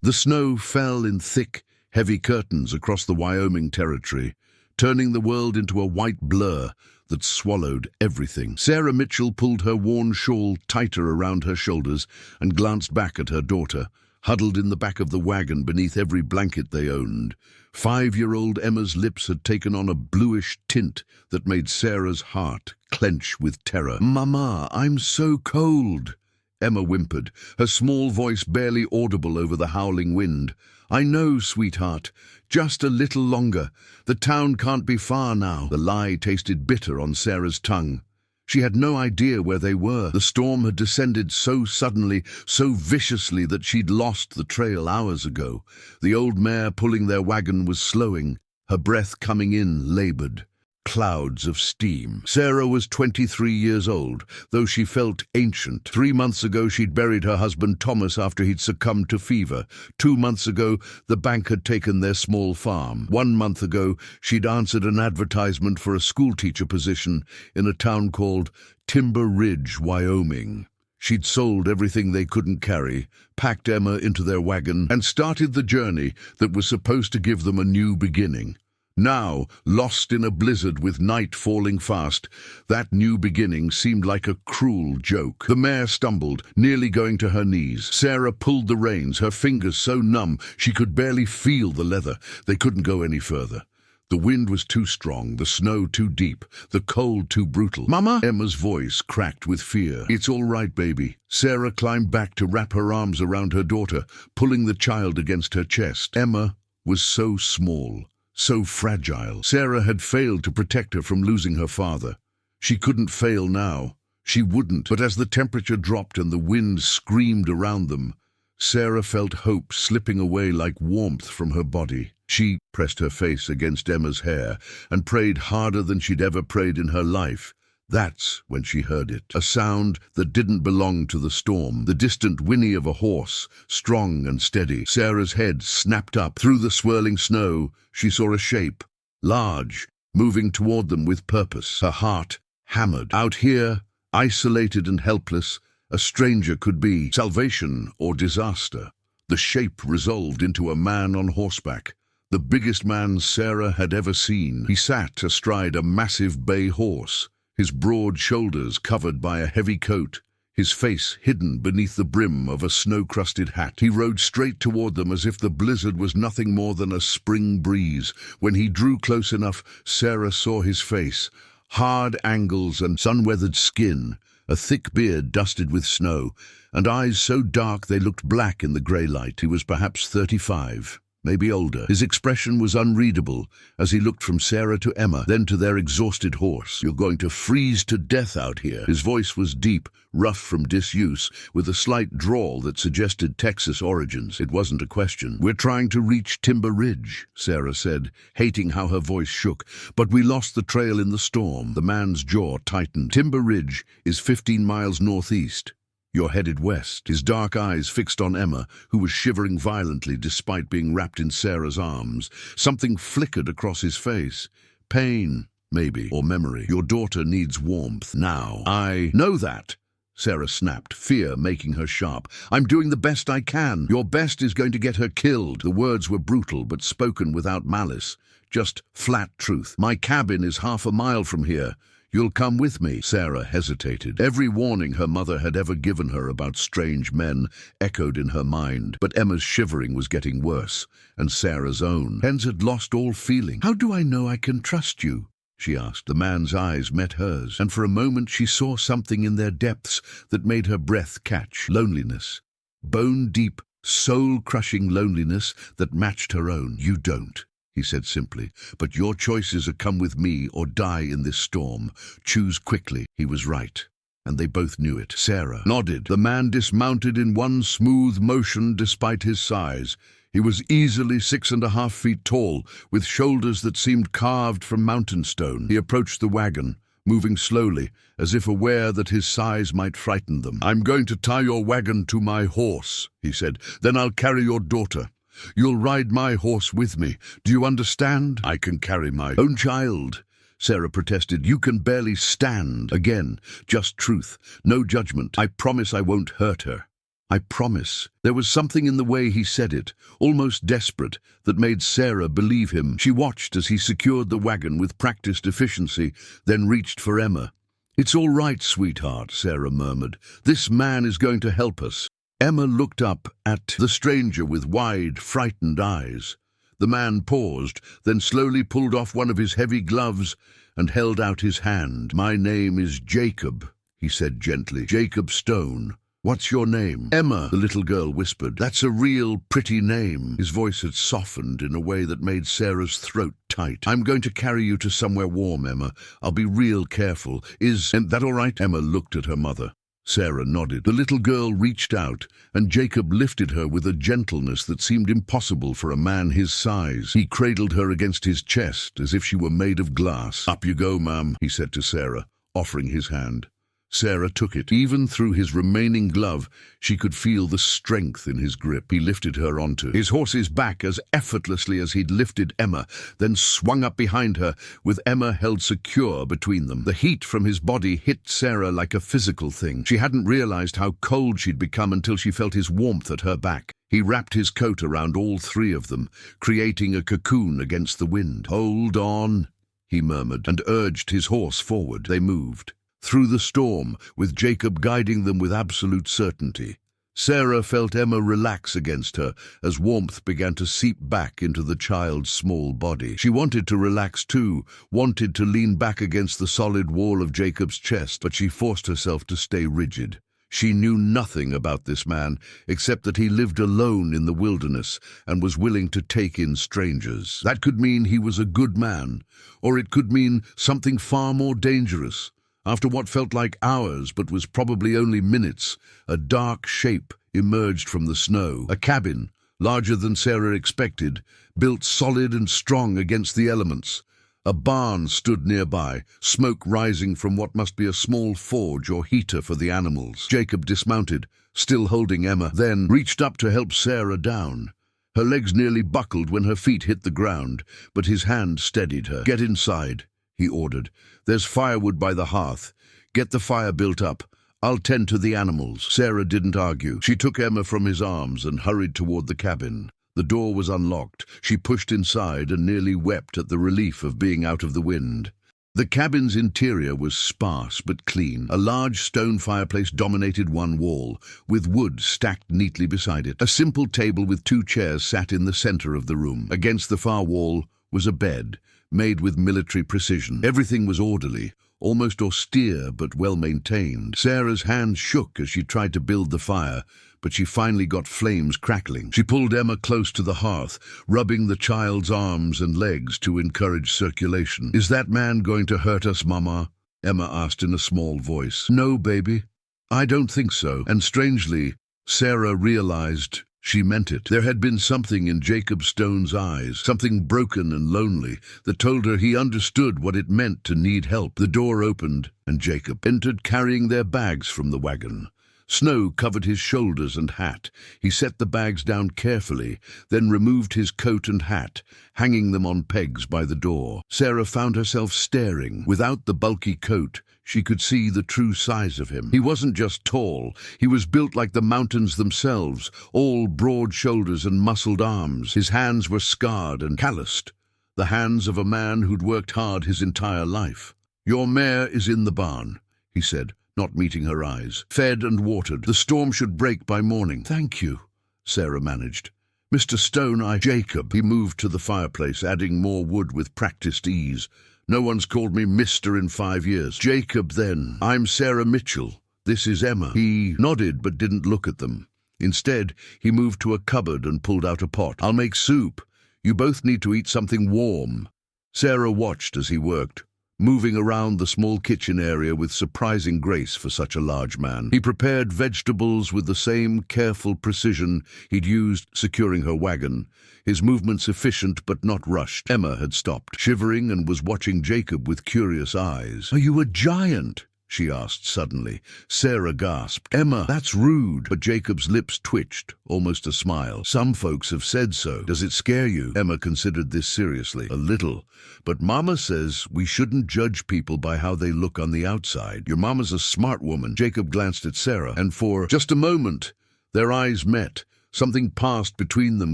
The snow fell in thick, heavy curtains across the Wyoming territory, turning the world into a white blur that swallowed everything. Sarah Mitchell pulled her worn shawl tighter around her shoulders and glanced back at her daughter, huddled in the back of the wagon beneath every blanket they owned. 5-year-old Emma's lips had taken on a bluish tint that made Sarah's heart clench with terror. "Mama, I'm so cold," Emma whimpered, her small voice barely audible over the howling wind. "I know, sweetheart. Just a little longer. The town can't be far now." The lie tasted bitter on Sarah's tongue. She had no idea where they were. The storm had descended so suddenly, so viciously that she'd lost the trail hours ago. The old mare pulling their wagon was slowing, her breath coming in labored. Clouds of steam. Sarah was 23 years old, though she felt ancient. 3 months ago she'd buried her husband Thomas after he'd succumbed to fever. 2 months ago the bank had taken their small farm. 1 month ago she'd answered an advertisement for a schoolteacher position in a town called Timber Ridge, Wyoming. She'd sold everything they couldn't carry, packed Emma into their wagon, and started the journey that was supposed to give them a new beginning. Now, lost in a blizzard with night falling fast, that new beginning seemed like a cruel joke. The mare stumbled, nearly going to her knees. Sarah pulled the reins, her fingers so numb she could barely feel the leather. They couldn't go any further. The wind was too strong, the snow too deep, the cold too brutal. "Mama?" Emma's voice cracked with fear. "It's all right, baby." Sarah climbed back to wrap her arms around her daughter, pulling the child against her chest. Emma was so small, so fragile. Sarah had failed to protect her from losing her father. She couldn't fail now. She wouldn't. But as the temperature dropped and the wind screamed around them, Sarah felt hope slipping away like warmth from her body. She pressed her face against Emma's hair and prayed harder than she'd ever prayed in her life. That's when she heard it, a sound that didn't belong to the storm, the distant whinny of a horse, strong and steady. Sarah's head snapped up. Through the swirling snow, she saw a shape, large, moving toward them with purpose. Her heart hammered. Out here, isolated and helpless, a stranger could be salvation or disaster. The shape resolved into a man on horseback, the biggest man Sarah had ever seen. He sat astride a massive bay horse, his broad shoulders covered by a heavy coat, his face hidden beneath the brim of a snow-crusted hat. He rode straight toward them as if the blizzard was nothing more than a spring breeze. When he drew close enough, Sarah saw his face, hard angles and sun-weathered skin, a thick beard dusted with snow, and eyes so dark they looked black in the grey light. He was perhaps 35. Maybe older. His expression was unreadable as he looked from Sarah to Emma, then to their exhausted horse. "You're going to freeze to death out here." His voice was deep, rough from disuse, with a slight drawl that suggested Texas origins. It wasn't a question. "We're trying to reach Timber Ridge," Sarah said, hating how her voice shook. "But we lost the trail in the storm." The man's jaw tightened. "Timber Ridge is 15 miles northeast. You're headed west." His dark eyes fixed on Emma, who was shivering violently despite being wrapped in Sarah's arms. Something flickered across his face. Pain, maybe, or memory. "Your daughter needs warmth now." "I know that," Sarah snapped, fear making her sharp. "I'm doing the best I can." "Your best is going to get her killed." The words were brutal, but spoken without malice. Just flat truth. "My cabin is 1/2 mile from here. You'll come with me." Sarah hesitated. Every warning her mother had ever given her about strange men echoed in her mind, but Emma's shivering was getting worse, and Sarah's own. Hens had lost all feeling. "How do I know I can trust you?" she asked. The man's eyes met hers, and for a moment she saw something in their depths that made her breath catch. Loneliness. Bone-deep, soul-crushing loneliness that matched her own. "You don't," he said simply, "but your choices are come with me or die in this storm. Choose quickly." He was right, and they both knew it. Sarah nodded. The man dismounted in one smooth motion despite his size. He was easily 6.5 feet tall, with shoulders that seemed carved from mountain stone. He approached the wagon, moving slowly, as if aware that his size might frighten them. "I'm going to tie your wagon to my horse," he said. "Then I'll carry your daughter. You'll ride my horse with me. Do you understand?" "I can carry my own child," Sarah protested. "You can barely stand." Again, just truth, no judgment. "I promise I won't hurt her." I promise." There was something in the way he said it, almost desperate, that made Sarah believe him. She watched as he secured the wagon with practiced efficiency, then reached for Emma. "It's all right, sweetheart," Sarah murmured. "This man is going to help us." Emma looked up at the stranger with wide, frightened eyes. The man paused, then slowly pulled off one of his heavy gloves and held out his hand. "My name is Jacob," he said gently. "Jacob Stone. What's your name?" "Emma," the little girl whispered. "That's a real pretty name." His voice had softened in a way that made Sarah's throat tight. "I'm going to carry you to somewhere warm, Emma. I'll be real careful. Is that all right?" Emma looked at her mother. Sarah nodded. The little girl reached out, and Jacob lifted her with a gentleness that seemed impossible for a man his size. He cradled her against his chest, as if she were made of glass. "Up you go, ma'am," he said to Sarah, offering his hand. Sarah took it. Even through his remaining glove, she could feel the strength in his grip. He lifted her onto his horse's back as effortlessly as he'd lifted Emma, then swung up behind her, with Emma held secure between them. The heat from his body hit Sarah like a physical thing. She hadn't realized how cold she'd become until she felt his warmth at her back. He wrapped his coat around all three of them, creating a cocoon against the wind. "Hold on," he murmured, and urged his horse forward. They moved through the storm, with Jacob guiding them with absolute certainty. Sarah felt Emma relax against her as warmth began to seep back into the child's small body. She wanted to relax too, wanted to lean back against the solid wall of Jacob's chest, but she forced herself to stay rigid. She knew nothing about this man, except that he lived alone in the wilderness and was willing to take in strangers. That could mean he was a good man, or it could mean something far more dangerous. After what felt like hours, but was probably only minutes, a dark shape emerged from the snow. A cabin, larger than Sarah expected, built solid and strong against the elements. A barn stood nearby, smoke rising from what must be a small forge or heater for the animals. Jacob dismounted, still holding Emma, then reached up to help Sarah down. Her legs nearly buckled when her feet hit the ground, but his hand steadied her. "Get inside," he ordered. "There's firewood by the hearth. Get the fire built up. I'll tend to the animals." Sarah didn't argue. She took Emma from his arms and hurried toward the cabin. The door was unlocked. She pushed inside and nearly wept at the relief of being out of the wind. The cabin's interior was sparse but clean. A large stone fireplace dominated one wall, with wood stacked neatly beside it. A simple table with 2 chairs sat in the center of the room. Against the far wall was a bed, made with military precision. Everything was orderly, almost austere but well-maintained. Sarah's hands shook as she tried to build the fire, but she finally got flames crackling. She pulled Emma close to the hearth, rubbing the child's arms and legs to encourage circulation. "Is that man going to hurt us, Mama?" Emma asked in a small voice. "No, baby. I don't think so." And strangely, Sarah realized she meant it. There had been something in Jacob Stone's eyes, something broken and lonely, that told her he understood what it meant to need help. The door opened, and Jacob entered carrying their bags from the wagon. Snow covered his shoulders and hat. He set the bags down carefully, then removed his coat and hat, hanging them on pegs by the door. Sarah found herself staring. Without the bulky coat, she could see the true size of him. He wasn't just tall, he was built like the mountains themselves, all broad shoulders and muscled arms. His hands were scarred and calloused, the hands of a man who'd worked hard his entire life. "Your mare is in the barn," he said, not meeting her eyes. "Fed and watered. The storm should break by morning." "Thank you," Sarah managed. "Mr. Stone, Jacob." He moved to the fireplace, adding more wood with practiced ease. "No one's called me Mister in 5 years." "Jacob, then. I'm Sarah Mitchell. This is Emma." He nodded but didn't look at them. Instead, he moved to a cupboard and pulled out a pot. "I'll make soup. You both need to eat something warm." Sarah watched as he worked, moving around the small kitchen area with surprising grace for such a large man. He prepared vegetables with the same careful precision he'd used securing her wagon, his movements efficient but not rushed. Emma had stopped, shivering, and was watching Jacob with curious eyes. "Are you a giant?" she asked suddenly. Sarah gasped. "Emma, that's rude." But Jacob's lips twitched, almost a smile. "Some folks have said so. Does it scare you?" Emma considered this seriously. "A little. But Mama says we shouldn't judge people by how they look on the outside. Your mama's a smart woman." Jacob glanced at Sarah, and for just a moment, Their eyes met. Something passed between them,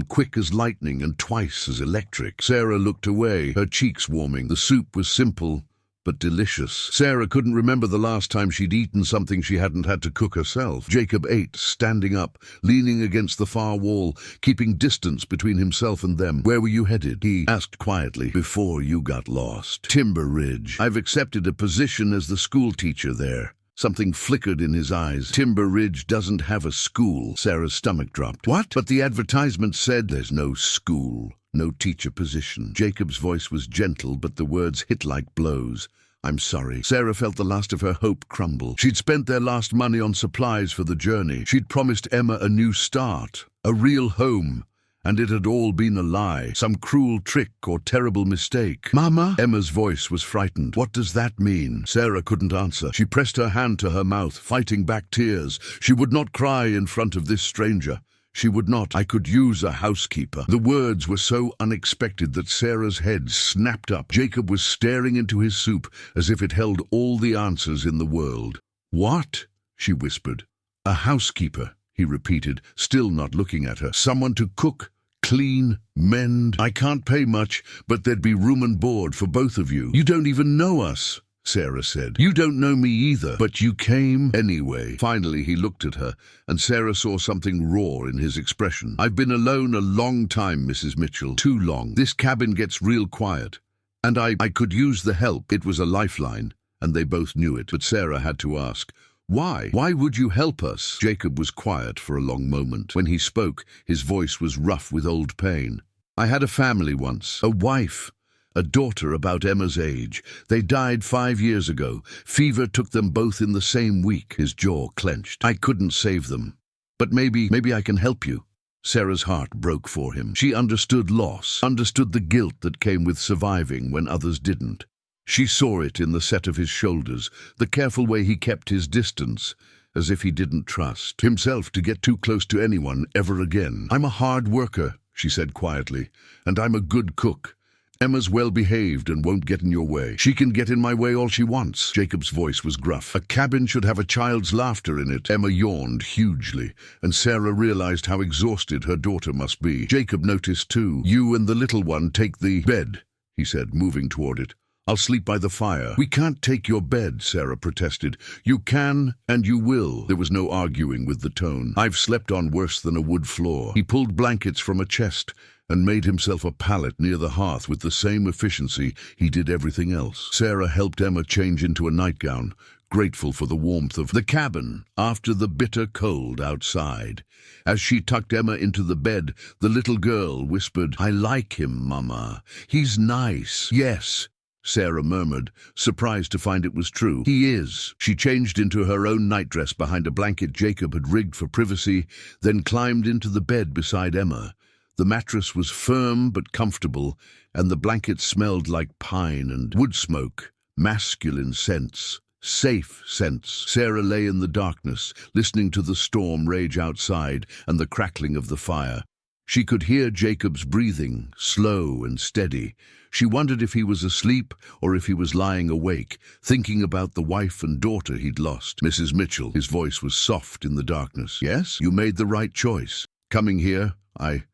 quick as lightning and twice as electric. Sarah looked away, her cheeks warming. The soup was simple, but delicious. Sarah couldn't remember the last time she'd eaten something she hadn't had to cook herself. Jacob ate, standing up, leaning against the far wall, keeping distance between himself and them. "Where were you headed?" he asked quietly. "Before you got lost. Timber Ridge. I've accepted a position as the school teacher there." Something flickered in his eyes. "Timber Ridge doesn't have a school." Sarah's stomach dropped. "What?" "But the advertisement said there's no school, no teacher position." Jacob's voice was gentle, but the words hit like blows. "I'm sorry." Sarah felt the last of her hope crumble. She'd spent their last money on supplies for the journey. She'd promised Emma a new start, a real home. And it had all been a lie, some cruel trick or terrible mistake. "Mama?" Emma's voice was frightened. "What does that mean?" Sarah couldn't answer. She pressed her hand to her mouth, fighting back tears. She would not cry in front of this stranger. She would not. "I could use a housekeeper." The words were so unexpected that Sarah's head snapped up. Jacob was staring into his soup as if it held all the answers in the world. "What?" she whispered. "A housekeeper," he repeated, still not looking at her. "Someone to cook, clean, mend. I can't pay much, but there'd be room and board for both of you." "You don't even know us," Sarah said. "You don't know me either, but you came anyway." Finally, he looked at her, and Sarah saw something raw in his expression. "I've been alone a long time, Mrs. Mitchell. Too long. This cabin gets real quiet. And I could use the help." It was a lifeline, and they both knew it. But Sarah had to ask, "Why? Why would you help us?" Jacob was quiet for a long moment. When he spoke, his voice was rough with old pain. "I had a family once, a wife, a daughter about Emma's age. They died 5 years ago. Fever took them both in the same week." His jaw clenched. "I couldn't save them. But maybe I can help you." Sarah's heart broke for him. She understood loss, understood the guilt that came with surviving when others didn't. She saw it in the set of his shoulders, the careful way he kept his distance, as if he didn't trust himself to get too close to anyone ever again. "I'm a hard worker," she said quietly, "and I'm a good cook. Emma's well-behaved and won't get in your way. She can get in my way all she wants." Jacob's voice was gruff. "A cabin should have a child's laughter in it." Emma yawned hugely, and Sarah realized how exhausted her daughter must be. Jacob noticed too. "You and the little one take the bed," he said, moving toward it. "I'll sleep by the fire." "We can't take your bed," Sarah protested. "You can, and you will." There was no arguing with the tone. "I've slept on worse than a wood floor." He pulled blankets from a chest and made himself a pallet near the hearth with the same efficiency he did everything else. Sarah helped Emma change into a nightgown, grateful for the warmth of the cabin after the bitter cold outside. As she tucked Emma into the bed, the little girl whispered, "I like him, Mama. He's nice." "Yes," Sarah murmured, surprised to find it was true. "He is." She changed into her own nightdress behind a blanket Jacob had rigged for privacy, then climbed into the bed beside Emma. The mattress was firm but comfortable, and the blanket smelled like pine and wood smoke. Masculine scents. Safe scents. Sarah lay in the darkness, listening to the storm rage outside and the crackling of the fire. She could hear Jacob's breathing, slow and steady. She wondered if he was asleep or if he was lying awake, thinking about the wife and daughter he'd lost. "Mrs. Mitchell," his voice was soft in the darkness. "Yes? You made the right choice. Coming here, I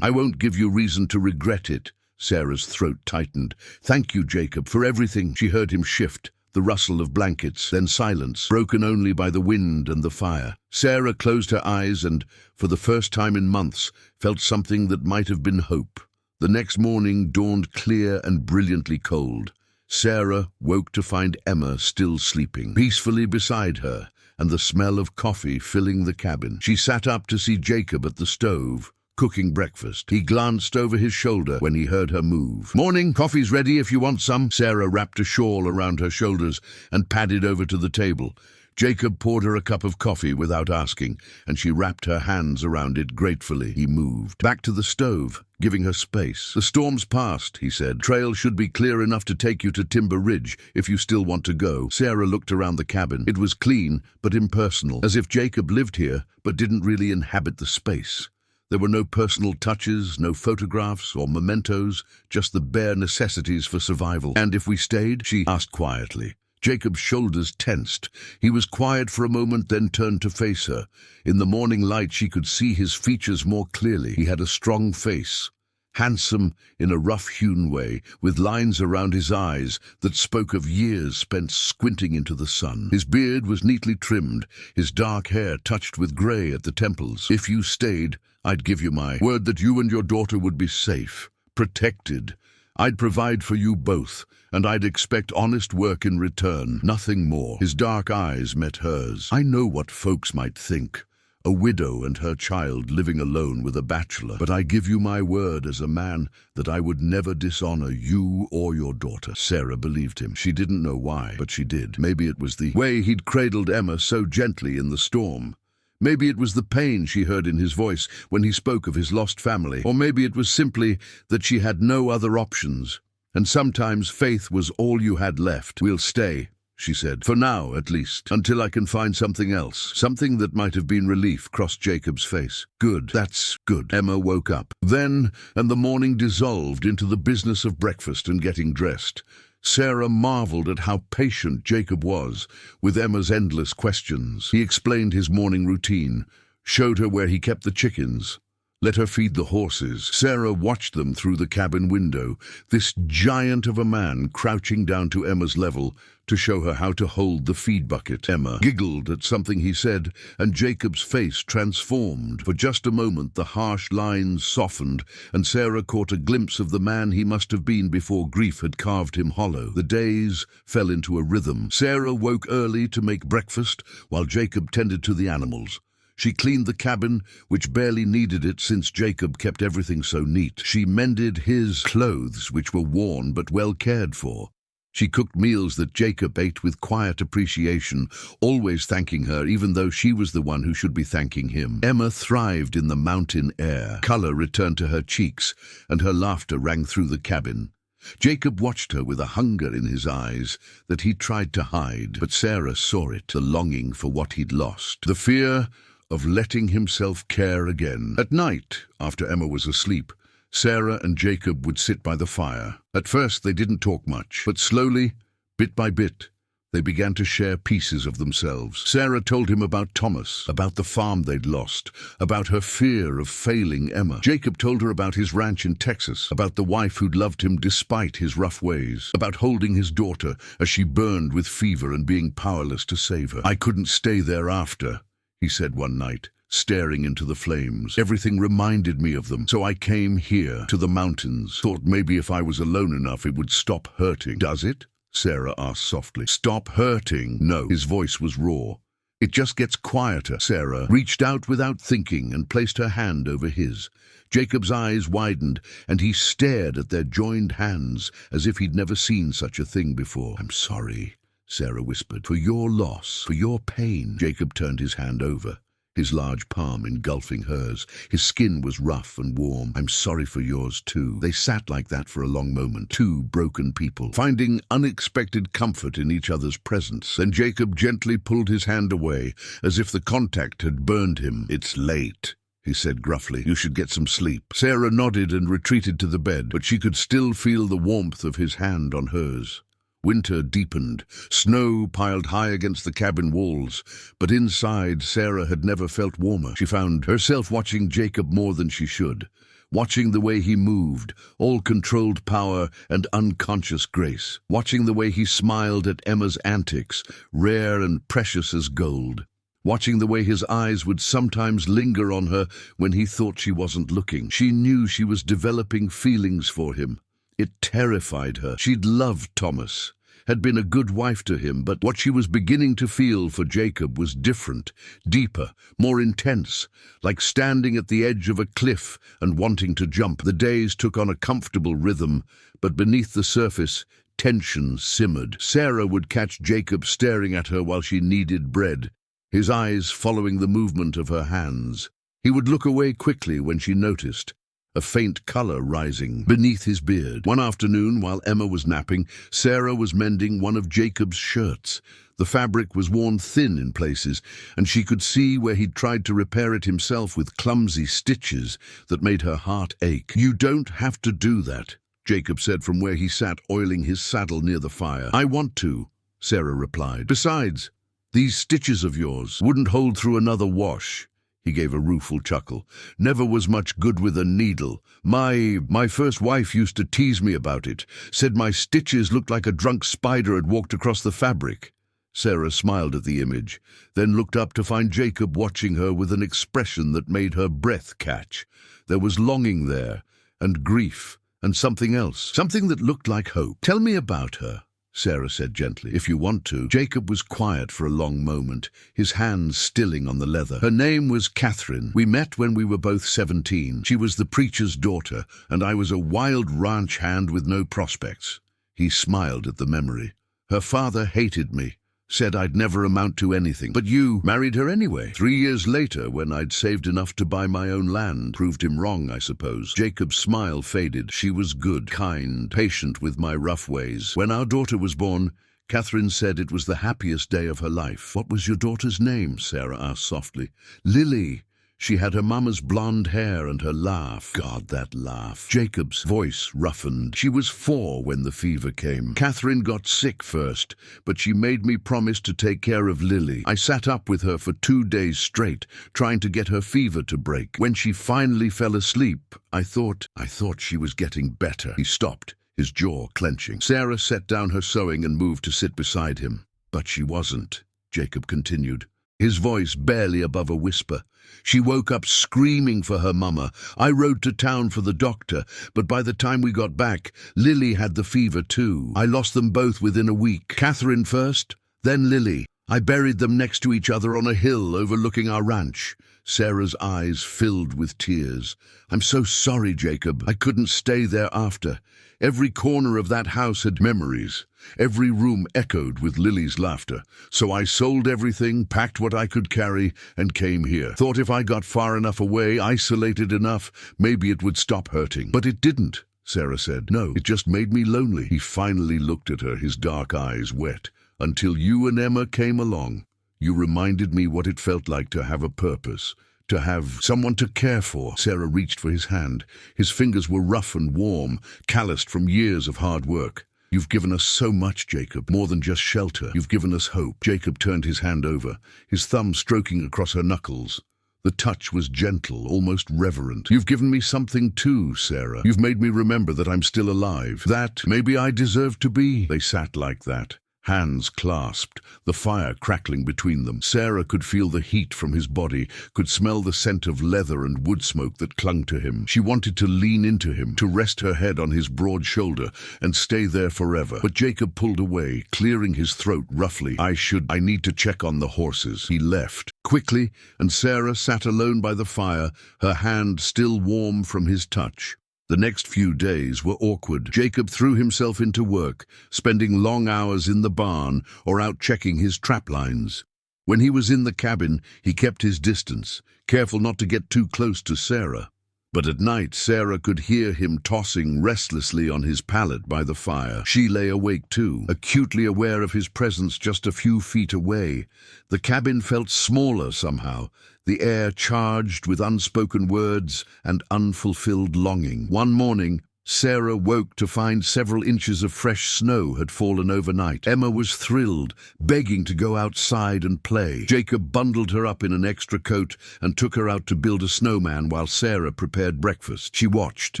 won't give you reason to regret it." Sarah's throat tightened. "Thank you, Jacob, for everything." She heard him shift, the rustle of blankets, then silence, broken only by the wind and the fire. Sarah closed her eyes and, for the first time in months, felt something that might have been hope. The next morning dawned clear and brilliantly cold. Sarah woke to find Emma still sleeping, peacefully beside her, and the smell of coffee filling the cabin. She sat up to see Jacob at the stove, cooking breakfast. He glanced over his shoulder when he heard her move. "Morning, coffee's ready if you want some." Sarah wrapped a shawl around her shoulders and padded over to the table. Jacob poured her a cup of coffee without asking, and she wrapped her hands around it gratefully. He moved back to the stove, giving her space. "The storm's past," he said. "Trail should be clear enough to take you to Timber Ridge if you still want to go." Sarah looked around the cabin. It was clean but impersonal, as if Jacob lived here but didn't really inhabit the space. There were no personal touches, no photographs or mementos, just the bare necessities for survival. "And if we stayed?" she asked quietly. Jacob's shoulders tensed. He was quiet for a moment, then turned to face her. In the morning light she could see his features more clearly. He had a strong face, handsome in a rough-hewn way, with lines around his eyes that spoke of years spent squinting into the sun. His beard was neatly trimmed, his dark hair touched with grey at the temples. "If you stayed, I'd give you my word that you and your daughter would be safe, protected. I'd provide for you both, and I'd expect honest work in return, nothing more." His dark eyes met hers. "I know what folks might think. A widow and her child living alone with a bachelor. But I give you my word as a man that I would never dishonor you or your daughter." Sarah believed him. She didn't know why, but she did. Maybe it was the way he'd cradled Emma so gently in the storm. Maybe it was the pain she heard in his voice when he spoke of his lost family. Or maybe it was simply that she had no other options. And sometimes faith was all you had left. "We'll stay," she said, "for now at least, until I can find something else." Something that might have been relief crossed Jacob's face. "Good, that's good." Emma woke up. Then, and the morning dissolved into the business of breakfast and getting dressed. Sarah marveled at how patient Jacob was with Emma's endless questions. He explained his morning routine, showed her where he kept the chickens, let her feed the horses. Sarah watched them through the cabin window, this giant of a man crouching down to Emma's level to show her how to hold the feed bucket. Emma giggled at something he said, and Jacob's face transformed. For just a moment the harsh lines softened, and Sarah caught a glimpse of the man he must have been before grief had carved him hollow. The days fell into a rhythm. Sarah woke early to make breakfast, while Jacob tended to the animals. She cleaned the cabin, which barely needed it since Jacob kept everything so neat. She mended his clothes, which were worn but well cared for. She cooked meals that Jacob ate with quiet appreciation, always thanking her even though she was the one who should be thanking him. Emma thrived in the mountain air. Color returned to her cheeks, and her laughter rang through the cabin. Jacob watched her with a hunger in his eyes that he tried to hide, but Sarah saw it, the longing for what he'd lost, the fear of letting himself care again. At night, after Emma was asleep, Sarah and Jacob would sit by the fire. At first they didn't talk much, but slowly, bit by bit, they began to share pieces of themselves. Sarah told him about Thomas, about the farm they'd lost, about her fear of failing Emma. Jacob told her about his ranch in Texas, about the wife who'd loved him despite his rough ways, about holding his daughter as she burned with fever and being powerless to save her. "I couldn't stay there after," he said one night, staring into the flames. "Everything reminded me of them, so I came here, to the mountains. Thought maybe if I was alone enough it would stop hurting." "Does it?" Sarah asked softly. "Stop hurting?" "No." His voice was raw. "It just gets quieter." Sarah reached out without thinking and placed her hand over his. Jacob's eyes widened, and he stared at their joined hands as if he'd never seen such a thing before. "I'm sorry," Sarah whispered, "for your loss, for your pain." Jacob turned his hand over, his large palm engulfing hers. His skin was rough and warm. "I'm sorry for yours too." They sat like that for a long moment, two broken people, finding unexpected comfort in each other's presence. Then Jacob gently pulled his hand away, as if the contact had burned him. "It's late," he said gruffly. "You should get some sleep." Sarah nodded and retreated to the bed, but she could still feel the warmth of his hand on hers. Winter deepened. Snow piled high against the cabin walls, but inside Sarah had never felt warmer. She found herself watching Jacob more than she should, watching the way he moved, all controlled power and unconscious grace, watching the way he smiled at Emma's antics, rare and precious as gold, watching the way his eyes would sometimes linger on her when he thought she wasn't looking. She knew she was developing feelings for him. It terrified her. She'd loved Thomas, had been a good wife to him, but what she was beginning to feel for Jacob was different, deeper, more intense, like standing at the edge of a cliff and wanting to jump. The days took on a comfortable rhythm, but beneath the surface, tension simmered. Sarah would catch Jacob staring at her while she kneaded bread, his eyes following the movement of her hands. He would look away quickly when she noticed, a faint color rising beneath his beard. One afternoon, while Emma was napping, Sarah was mending one of Jacob's shirts. The fabric was worn thin in places, and she could see where he'd tried to repair it himself with clumsy stitches that made her heart ache. "You don't have to do that," Jacob said from where he sat oiling his saddle near the fire. "I want to," Sarah replied. Besides, these stitches of yours wouldn't hold through another wash. He gave a rueful chuckle. Never was much good with a needle. My first wife used to tease me about it, said my stitches looked like a drunk spider had walked across the fabric. Sarah smiled at the image, then looked up to find Jacob watching her with an expression that made her breath catch. There was longing there, and grief, and something else, something that looked like hope. Tell me about her, Sarah said gently, if you want to. Jacob was quiet for a long moment, his hands stilling on the leather. Her name was Catherine. We met when we were both 17. She was the preacher's daughter, and I was a wild ranch hand with no prospects. He smiled at the memory. Her father hated me, said I'd never amount to anything. But you married her anyway. 3 years later, when I'd saved enough to buy my own land. Proved him wrong, I suppose. Jacob's smile faded. She was good, kind, patient with my rough ways. When our daughter was born, Catherine said it was the happiest day of her life. What was your daughter's name? Sarah asked softly. Lily. She had her mama's blonde hair and her laugh. God, that laugh. Jacob's voice roughened. She was 4 when the fever came. Catherine got sick first, but she made me promise to take care of Lily. I sat up with her for 2 days straight, trying to get her fever to break. When she finally fell asleep, I thought she was getting better. He stopped, his jaw clenching. Sarah set down her sewing and moved to sit beside him. But she wasn't, Jacob continued, his voice barely above a whisper. She woke up screaming for her mama. I rode to town for the doctor, but by the time we got back, Lily had the fever too. I lost them both within a week. Catherine first, then Lily. I buried them next to each other on a hill overlooking our ranch. Sarah's eyes filled with tears. I'm so sorry, Jacob. I couldn't stay there after. Every corner of that house had memories. Every room echoed with Lily's laughter. So I sold everything, packed what I could carry, and came here. Thought if I got far enough away, isolated enough, maybe it would stop hurting. But it didn't, Sarah said. No, it just made me lonely. He finally looked at her, his dark eyes wet. Until you and Emma came along. You reminded me what it felt like to have a purpose, to have someone to care for. Sarah reached for his hand. His fingers were rough and warm, calloused from years of hard work. You've given us so much, Jacob, more than just shelter. You've given us hope. Jacob turned his hand over, his thumb stroking across her knuckles. The touch was gentle, almost reverent. You've given me something too, Sarah. You've made me remember that I'm still alive, that maybe I deserve to be. They sat like that, hands clasped, the fire crackling between them. Sarah could feel the heat from his body, could smell the scent of leather and wood smoke that clung to him. She wanted to lean into him, to rest her head on his broad shoulder and stay there forever. But Jacob pulled away, clearing his throat roughly. I need to check on the horses. He left quickly, and Sarah sat alone by the fire, her hand still warm from his touch. The next few days were awkward. Jacob threw himself into work, spending long hours in the barn or out checking his trap lines. When he was in the cabin, he kept his distance, careful not to get too close to Sarah. But at night, Sarah could hear him tossing restlessly on his pallet by the fire. She lay awake too, acutely aware of his presence just a few feet away. The cabin felt smaller somehow, the air charged with unspoken words and unfulfilled longing. One morning, Sarah woke to find several inches of fresh snow had fallen overnight. Emma was thrilled, begging to go outside and play. Jacob bundled her up in an extra coat and took her out to build a snowman while Sarah prepared breakfast. She watched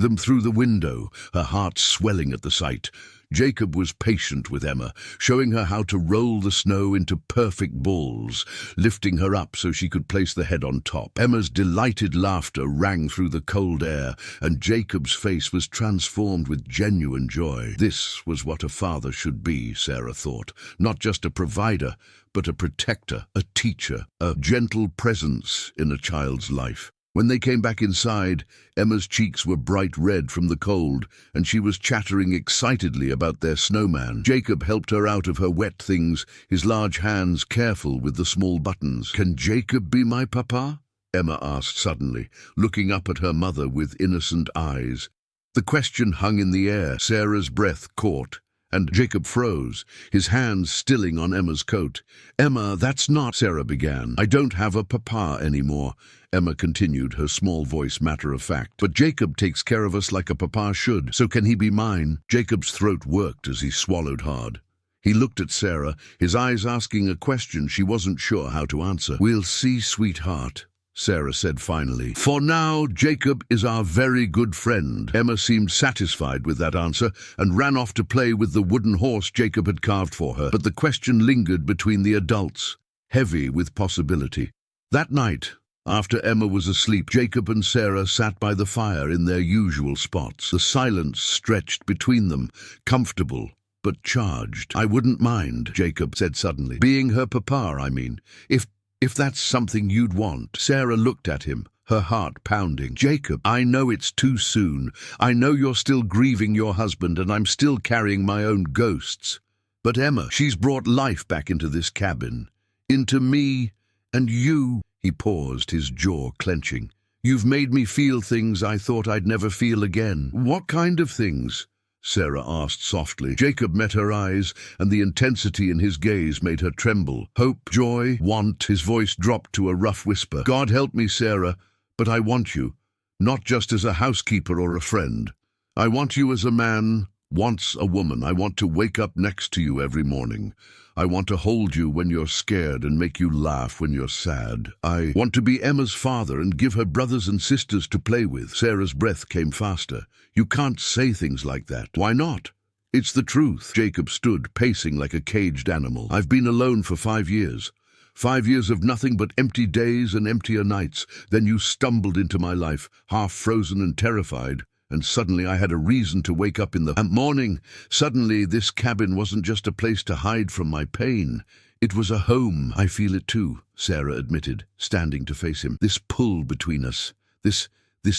them through the window, her heart swelling at the sight. Jacob was patient with Emma, showing her how to roll the snow into perfect balls, lifting her up so she could place the head on top. Emma's delighted laughter rang through the cold air, and Jacob's face was transformed with genuine joy. This was what a father should be, Sarah thought, not just a provider, but a protector, a teacher, a gentle presence in a child's life. When they came back inside, Emma's cheeks were bright red from the cold, and she was chattering excitedly about their snowman. Jacob helped her out of her wet things, his large hands careful with the small buttons. "Can Jacob be my papa?" Emma asked suddenly, looking up at her mother with innocent eyes. The question hung in the air. Sarah's breath caught, and Jacob froze, his hands stilling on Emma's coat. "Emma, that's not—" Sarah began. "I don't have a papa anymore," Emma continued, her small voice matter-of-fact. "But Jacob takes care of us like a papa should, so can he be mine?" Jacob's throat worked as he swallowed hard. He looked at Sarah, his eyes asking a question she wasn't sure how to answer. "We'll see, sweetheart," Sarah said finally. "For now, Jacob is our very good friend." Emma seemed satisfied with that answer and ran off to play with the wooden horse Jacob had carved for her. But the question lingered between the adults, heavy with possibility. That night, after Emma was asleep, Jacob and Sarah sat by the fire in their usual spots. The silence stretched between them, comfortable but charged. "I wouldn't mind," Jacob said suddenly. "Being her papa, I mean. If that's something you'd want." Sarah looked at him, her heart pounding. "Jacob, I know it's too soon. I know you're still grieving your husband and I'm still carrying my own ghosts. But Emma, she's brought life back into this cabin. Into me and you." He paused, his jaw clenching. "You've made me feel things I thought I'd never feel again." "What kind of things?" Sarah asked softly. Jacob met her eyes, and the intensity in his gaze made her tremble. "Hope, joy, want." His voice dropped to a rough whisper. "God help me, Sarah, but I want you, not just as a housekeeper or a friend. I want you as a man wants a woman. I want to wake up next to you every morning. I want to hold you when you're scared and make you laugh when you're sad. I want to be Emma's father and give her brothers and sisters to play with." Sarah's breath came faster. "You can't say things like that." "Why not? It's the truth." Jacob stood, pacing like a caged animal. "I've been alone for 5 years. 5 years of nothing but empty days and emptier nights. Then you stumbled into my life, half frozen and terrified. And suddenly I had a reason to wake up in the morning. Suddenly this cabin wasn't just a place to hide from my pain. It was a home." "I feel it too," Sarah admitted, standing to face him. "This pull between us, this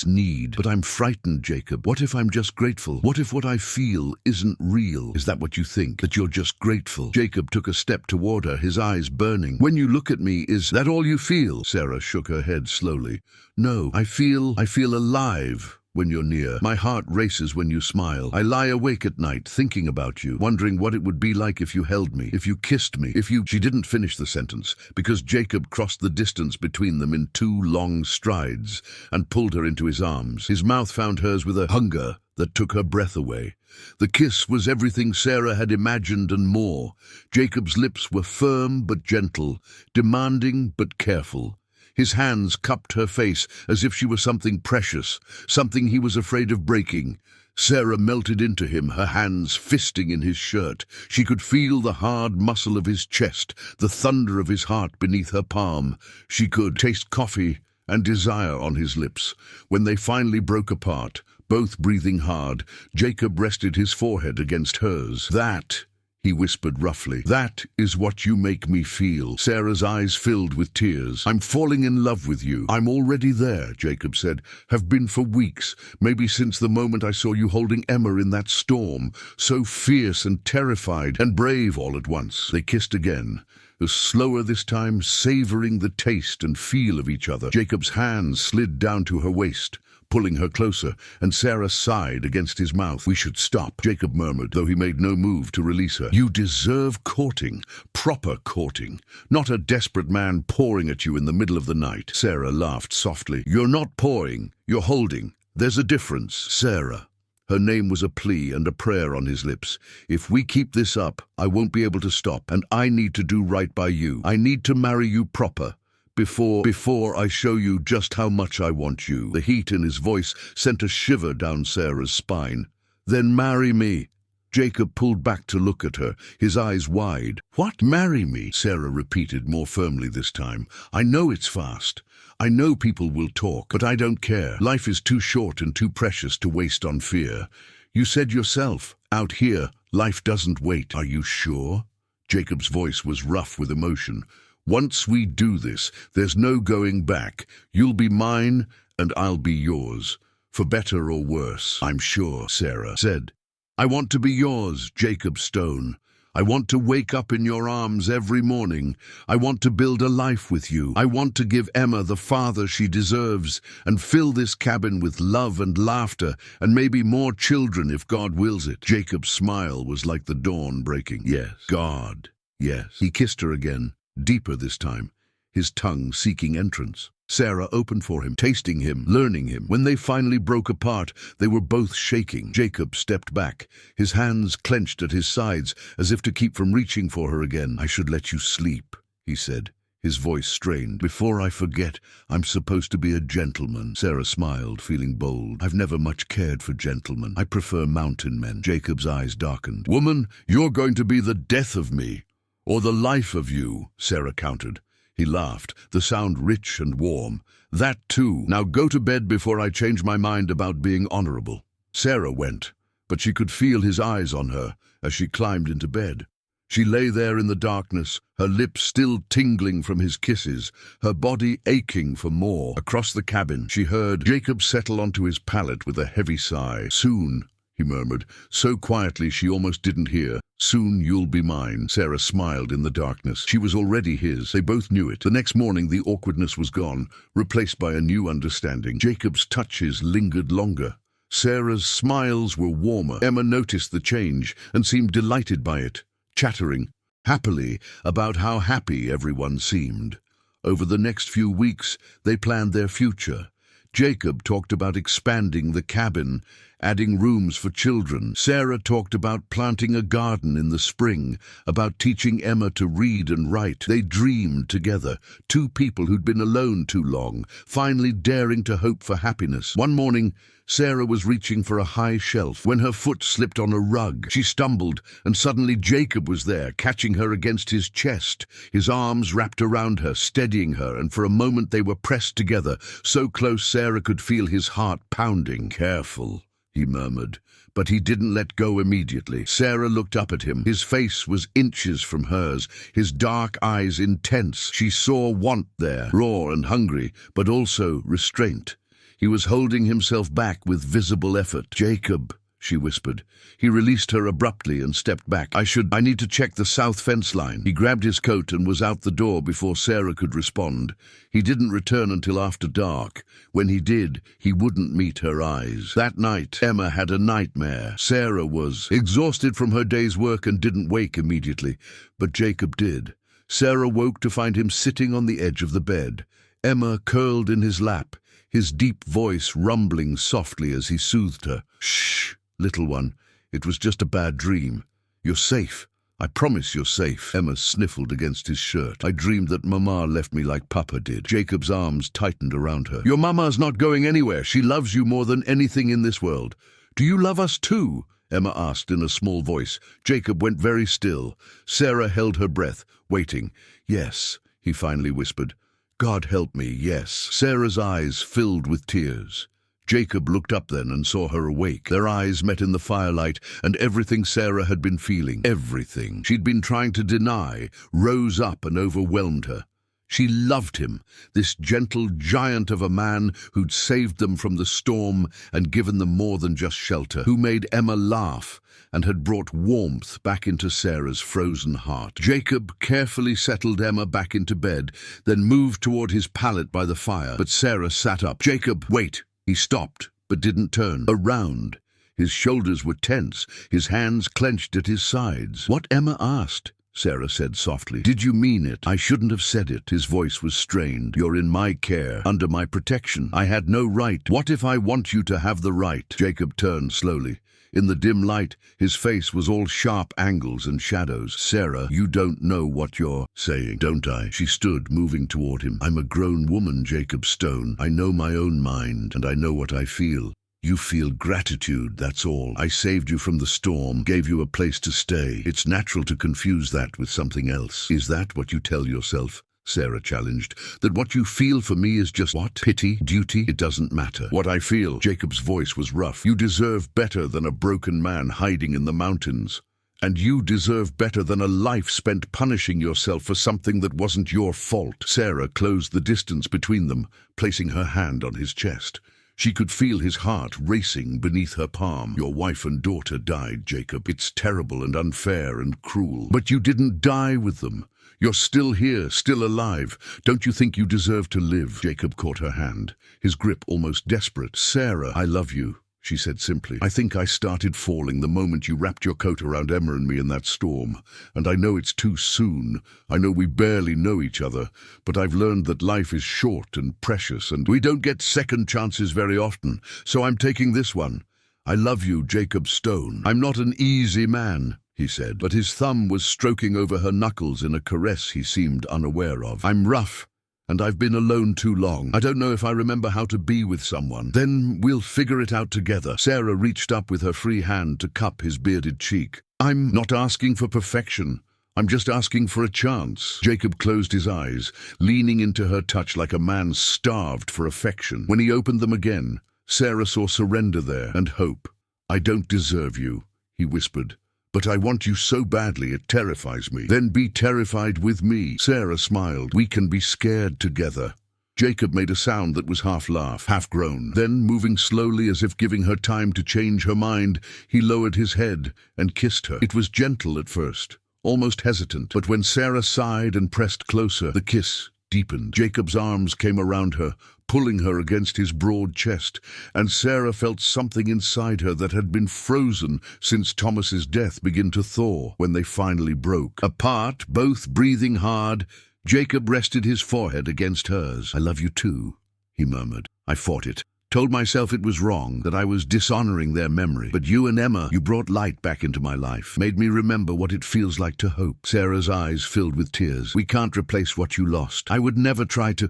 need. But I'm frightened, Jacob. What if I'm just grateful? What if what I feel isn't real?" "Is that what you think? That you're just grateful?" Jacob took a step toward her, his eyes burning. "When you look at me, is that all you feel?" Sarah shook her head slowly. "No, I feel alive when you're near. My heart races when you smile. I lie awake at night thinking about you, wondering what it would be like if you held me, if you kissed me, if you—" She didn't finish the sentence, because Jacob crossed the distance between them in 2 long strides and pulled her into his arms. His mouth found hers with a hunger that took her breath away. The kiss was everything Sarah had imagined and more. Jacob's lips were firm but gentle, demanding but careful. His hands cupped her face as if she were something precious, something he was afraid of breaking. Sarah melted into him, her hands fisting in his shirt. She could feel the hard muscle of his chest, the thunder of his heart beneath her palm. She could taste coffee and desire on his lips. When they finally broke apart, both breathing hard, Jacob rested his forehead against hers. "That," he whispered roughly, "that is what you make me feel." Sarah's eyes filled with tears. "I'm falling in love with you." "I'm already there," Jacob said. "Have been for weeks, maybe since the moment I saw you holding Emma in that storm, so fierce and terrified and brave all at once." They kissed again, slower this time, savoring the taste and feel of each other. Jacob's hands slid down to her waist, pulling her closer, and Sarah sighed against his mouth. "We should stop," Jacob murmured, though he made no move to release her. "You deserve courting, proper courting, not a desperate man pouring at you in the middle of the night." Sarah laughed softly. "You're not pouring, you're holding. There's a difference." "Sarah." Her name was a plea and a prayer on his lips. "If we keep this up, I won't be able to stop, and I need to do right by you. I need to marry you proper. Before I show you just how much I want you." The heat in his voice sent a shiver down Sarah's spine. "Then marry me." Jacob pulled back to look at her, his eyes wide. "What? Marry me?" Sarah repeated more firmly this time. "I know it's fast. I know people will talk, but I don't care. Life is too short and too precious to waste on fear. You said yourself, out here, life doesn't wait." "Are you sure?" Jacob's voice was rough with emotion. "Once we do this, there's no going back. You'll be mine, and I'll be yours. For better or worse." "I'm sure," Sarah said. "I want to be yours, Jacob Stone. I want to wake up in your arms every morning. I want to build a life with you. I want to give Emma the father she deserves and fill this cabin with love and laughter and maybe more children if God wills it." Jacob's smile was like the dawn breaking. "Yes, God, yes." He kissed her again, deeper this time, his tongue seeking entrance. Sarah opened for him, tasting him, learning him. When they finally broke apart, they were both shaking. Jacob stepped back, his hands clenched at his sides, as if to keep from reaching for her again. "I should let you sleep," he said, his voice strained. "Before I forget, I'm supposed to be a gentleman." Sarah smiled, feeling bold. "I've never much cared for gentlemen. I prefer mountain men." Jacob's eyes darkened. "Woman, you're going to be the death of me, or the life of you," Sarah countered. He laughed, the sound rich and warm. "That too. Now go to bed before I change my mind about being honorable." Sarah went, but she could feel his eyes on her as she climbed into bed. She lay there in the darkness, her lips still tingling from his kisses, her body aching for more. Across the cabin, she heard Jacob settle onto his pallet with a heavy sigh. "Soon," he murmured, so quietly she almost didn't hear. "Soon you'll be mine." Sarah smiled in the darkness. She was already his. They both knew it. The next morning the awkwardness was gone, replaced by a new understanding. Jacob's touches lingered longer. Sarah's smiles were warmer. Emma noticed the change and seemed delighted by it, chattering happily about how happy everyone seemed. Over the next few weeks, they planned their future. Jacob talked about expanding the cabin, adding rooms for children. Sarah talked about planting a garden in the spring, about teaching Emma to read and write. They dreamed together, two people who'd been alone too long, finally daring to hope for happiness. One morning, Sarah was reaching for a high shelf when her foot slipped on a rug. She stumbled, and suddenly Jacob was there, catching her against his chest, his arms wrapped around her, steadying her, and for a moment they were pressed together, so close Sarah could feel his heart pounding. "Careful," he murmured, but he didn't let go immediately. Sarah looked up at him. His face was inches from hers, his dark eyes intense. She saw want there, raw and hungry, but also restraint. He was holding himself back with visible effort. "Jacob," she whispered. He released her abruptly and stepped back. I need to check the south fence line." He grabbed his coat and was out the door before Sarah could respond. He didn't return until after dark. When he did, he wouldn't meet her eyes. That night, Emma had a nightmare. Sarah was exhausted from her day's work and didn't wake immediately, but Jacob did. Sarah woke to find him sitting on the edge of the bed, Emma curled in his lap, his deep voice rumbling softly as he soothed her. "Shh, little one, it was just a bad dream. You're safe. I promise you're safe." Emma sniffled against his shirt. "I dreamed that Mama left me like Papa did." Jacob's arms tightened around her. "Your Mama's not going anywhere. She loves you more than anything in this world." "Do you love us too?" Emma asked in a small voice. Jacob went very still. Sarah held her breath, waiting. "Yes," he finally whispered. "God help me, yes." Sarah's eyes filled with tears. Jacob looked up then and saw her awake. Their eyes met in the firelight, and everything Sarah had been feeling, everything she'd been trying to deny, rose up and overwhelmed her. She loved him, this gentle giant of a man who'd saved them from the storm and given them more than just shelter, who made Emma laugh and had brought warmth back into Sarah's frozen heart. Jacob carefully settled Emma back into bed, then moved toward his pallet by the fire. But Sarah sat up. "Jacob, wait!" He stopped, but didn't turn around. His shoulders were tense, his hands clenched at his sides. "What?" Emma asked. Sarah said softly. "Did you mean it?" "I shouldn't have said it." His voice was strained. "You're in my care, under my protection. I had no right." "What if I want you to have the right?" Jacob turned slowly. In the dim light, his face was all sharp angles and shadows. "Sarah, you don't know what you're saying, don't I?" She stood, moving toward him. "I'm a grown woman, Jacob Stone. I know my own mind, and I know what I feel. You feel gratitude, that's all. I saved you from the storm, gave you a place to stay. It's natural to confuse that with something else." "Is that what you tell yourself?" Sarah challenged. "That what you feel for me is just what? Pity? Duty? It doesn't matter. What I feel." Jacob's voice was rough. "You deserve better than a broken man hiding in the mountains. And you deserve better than a life spent punishing yourself for something that wasn't your fault." Sarah closed the distance between them, placing her hand on his chest. She could feel his heart racing beneath her palm. "Your wife and daughter died, Jacob. It's terrible and unfair and cruel. But you didn't die with them. You're still here, still alive. Don't you think you deserve to live?" Jacob caught her hand, his grip almost desperate. "Sarah, I love you. she said simply. I think I started falling the moment you wrapped your coat around Emma and me in that storm. And I know it's too soon. I know we barely know each other. But I've learned that life is short and precious, and we don't get second chances very often. So I'm taking this one. I love you, Jacob Stone. I'm not an easy man, he said, but his thumb was stroking over her knuckles in a caress he seemed unaware of. I'm rough. And I've been alone too long. I don't know if I remember how to be with someone. Then we'll figure it out together. Sarah reached up with her free hand to cup his bearded cheek. I'm not asking for perfection. I'm just asking for a chance. Jacob closed his eyes, leaning into her touch like a man starved for affection. When he opened them again, Sarah saw surrender there and hope. I don't deserve you, he whispered. But I want you so badly it terrifies me. Then be terrified with me. Sarah smiled. We can be scared together. Jacob made a sound that was half laugh, half groan. Then, moving slowly as if giving her time to change her mind, he lowered his head and kissed her. It was gentle at first, almost hesitant. But when Sarah sighed and pressed closer, the kiss deepened. Jacob's arms came around her, pulling her against his broad chest, and Sarah felt something inside her that had been frozen since Thomas's death begin to thaw when they finally broke. Apart, both breathing hard, Jacob rested his forehead against hers. I love you too, he murmured. I fought it. Told myself it was wrong, that I was dishonoring their memory. But you and Emma, you brought light back into my life, made me remember what it feels like to hope. Sarah's eyes filled with tears. We can't replace what you lost. I would never try to...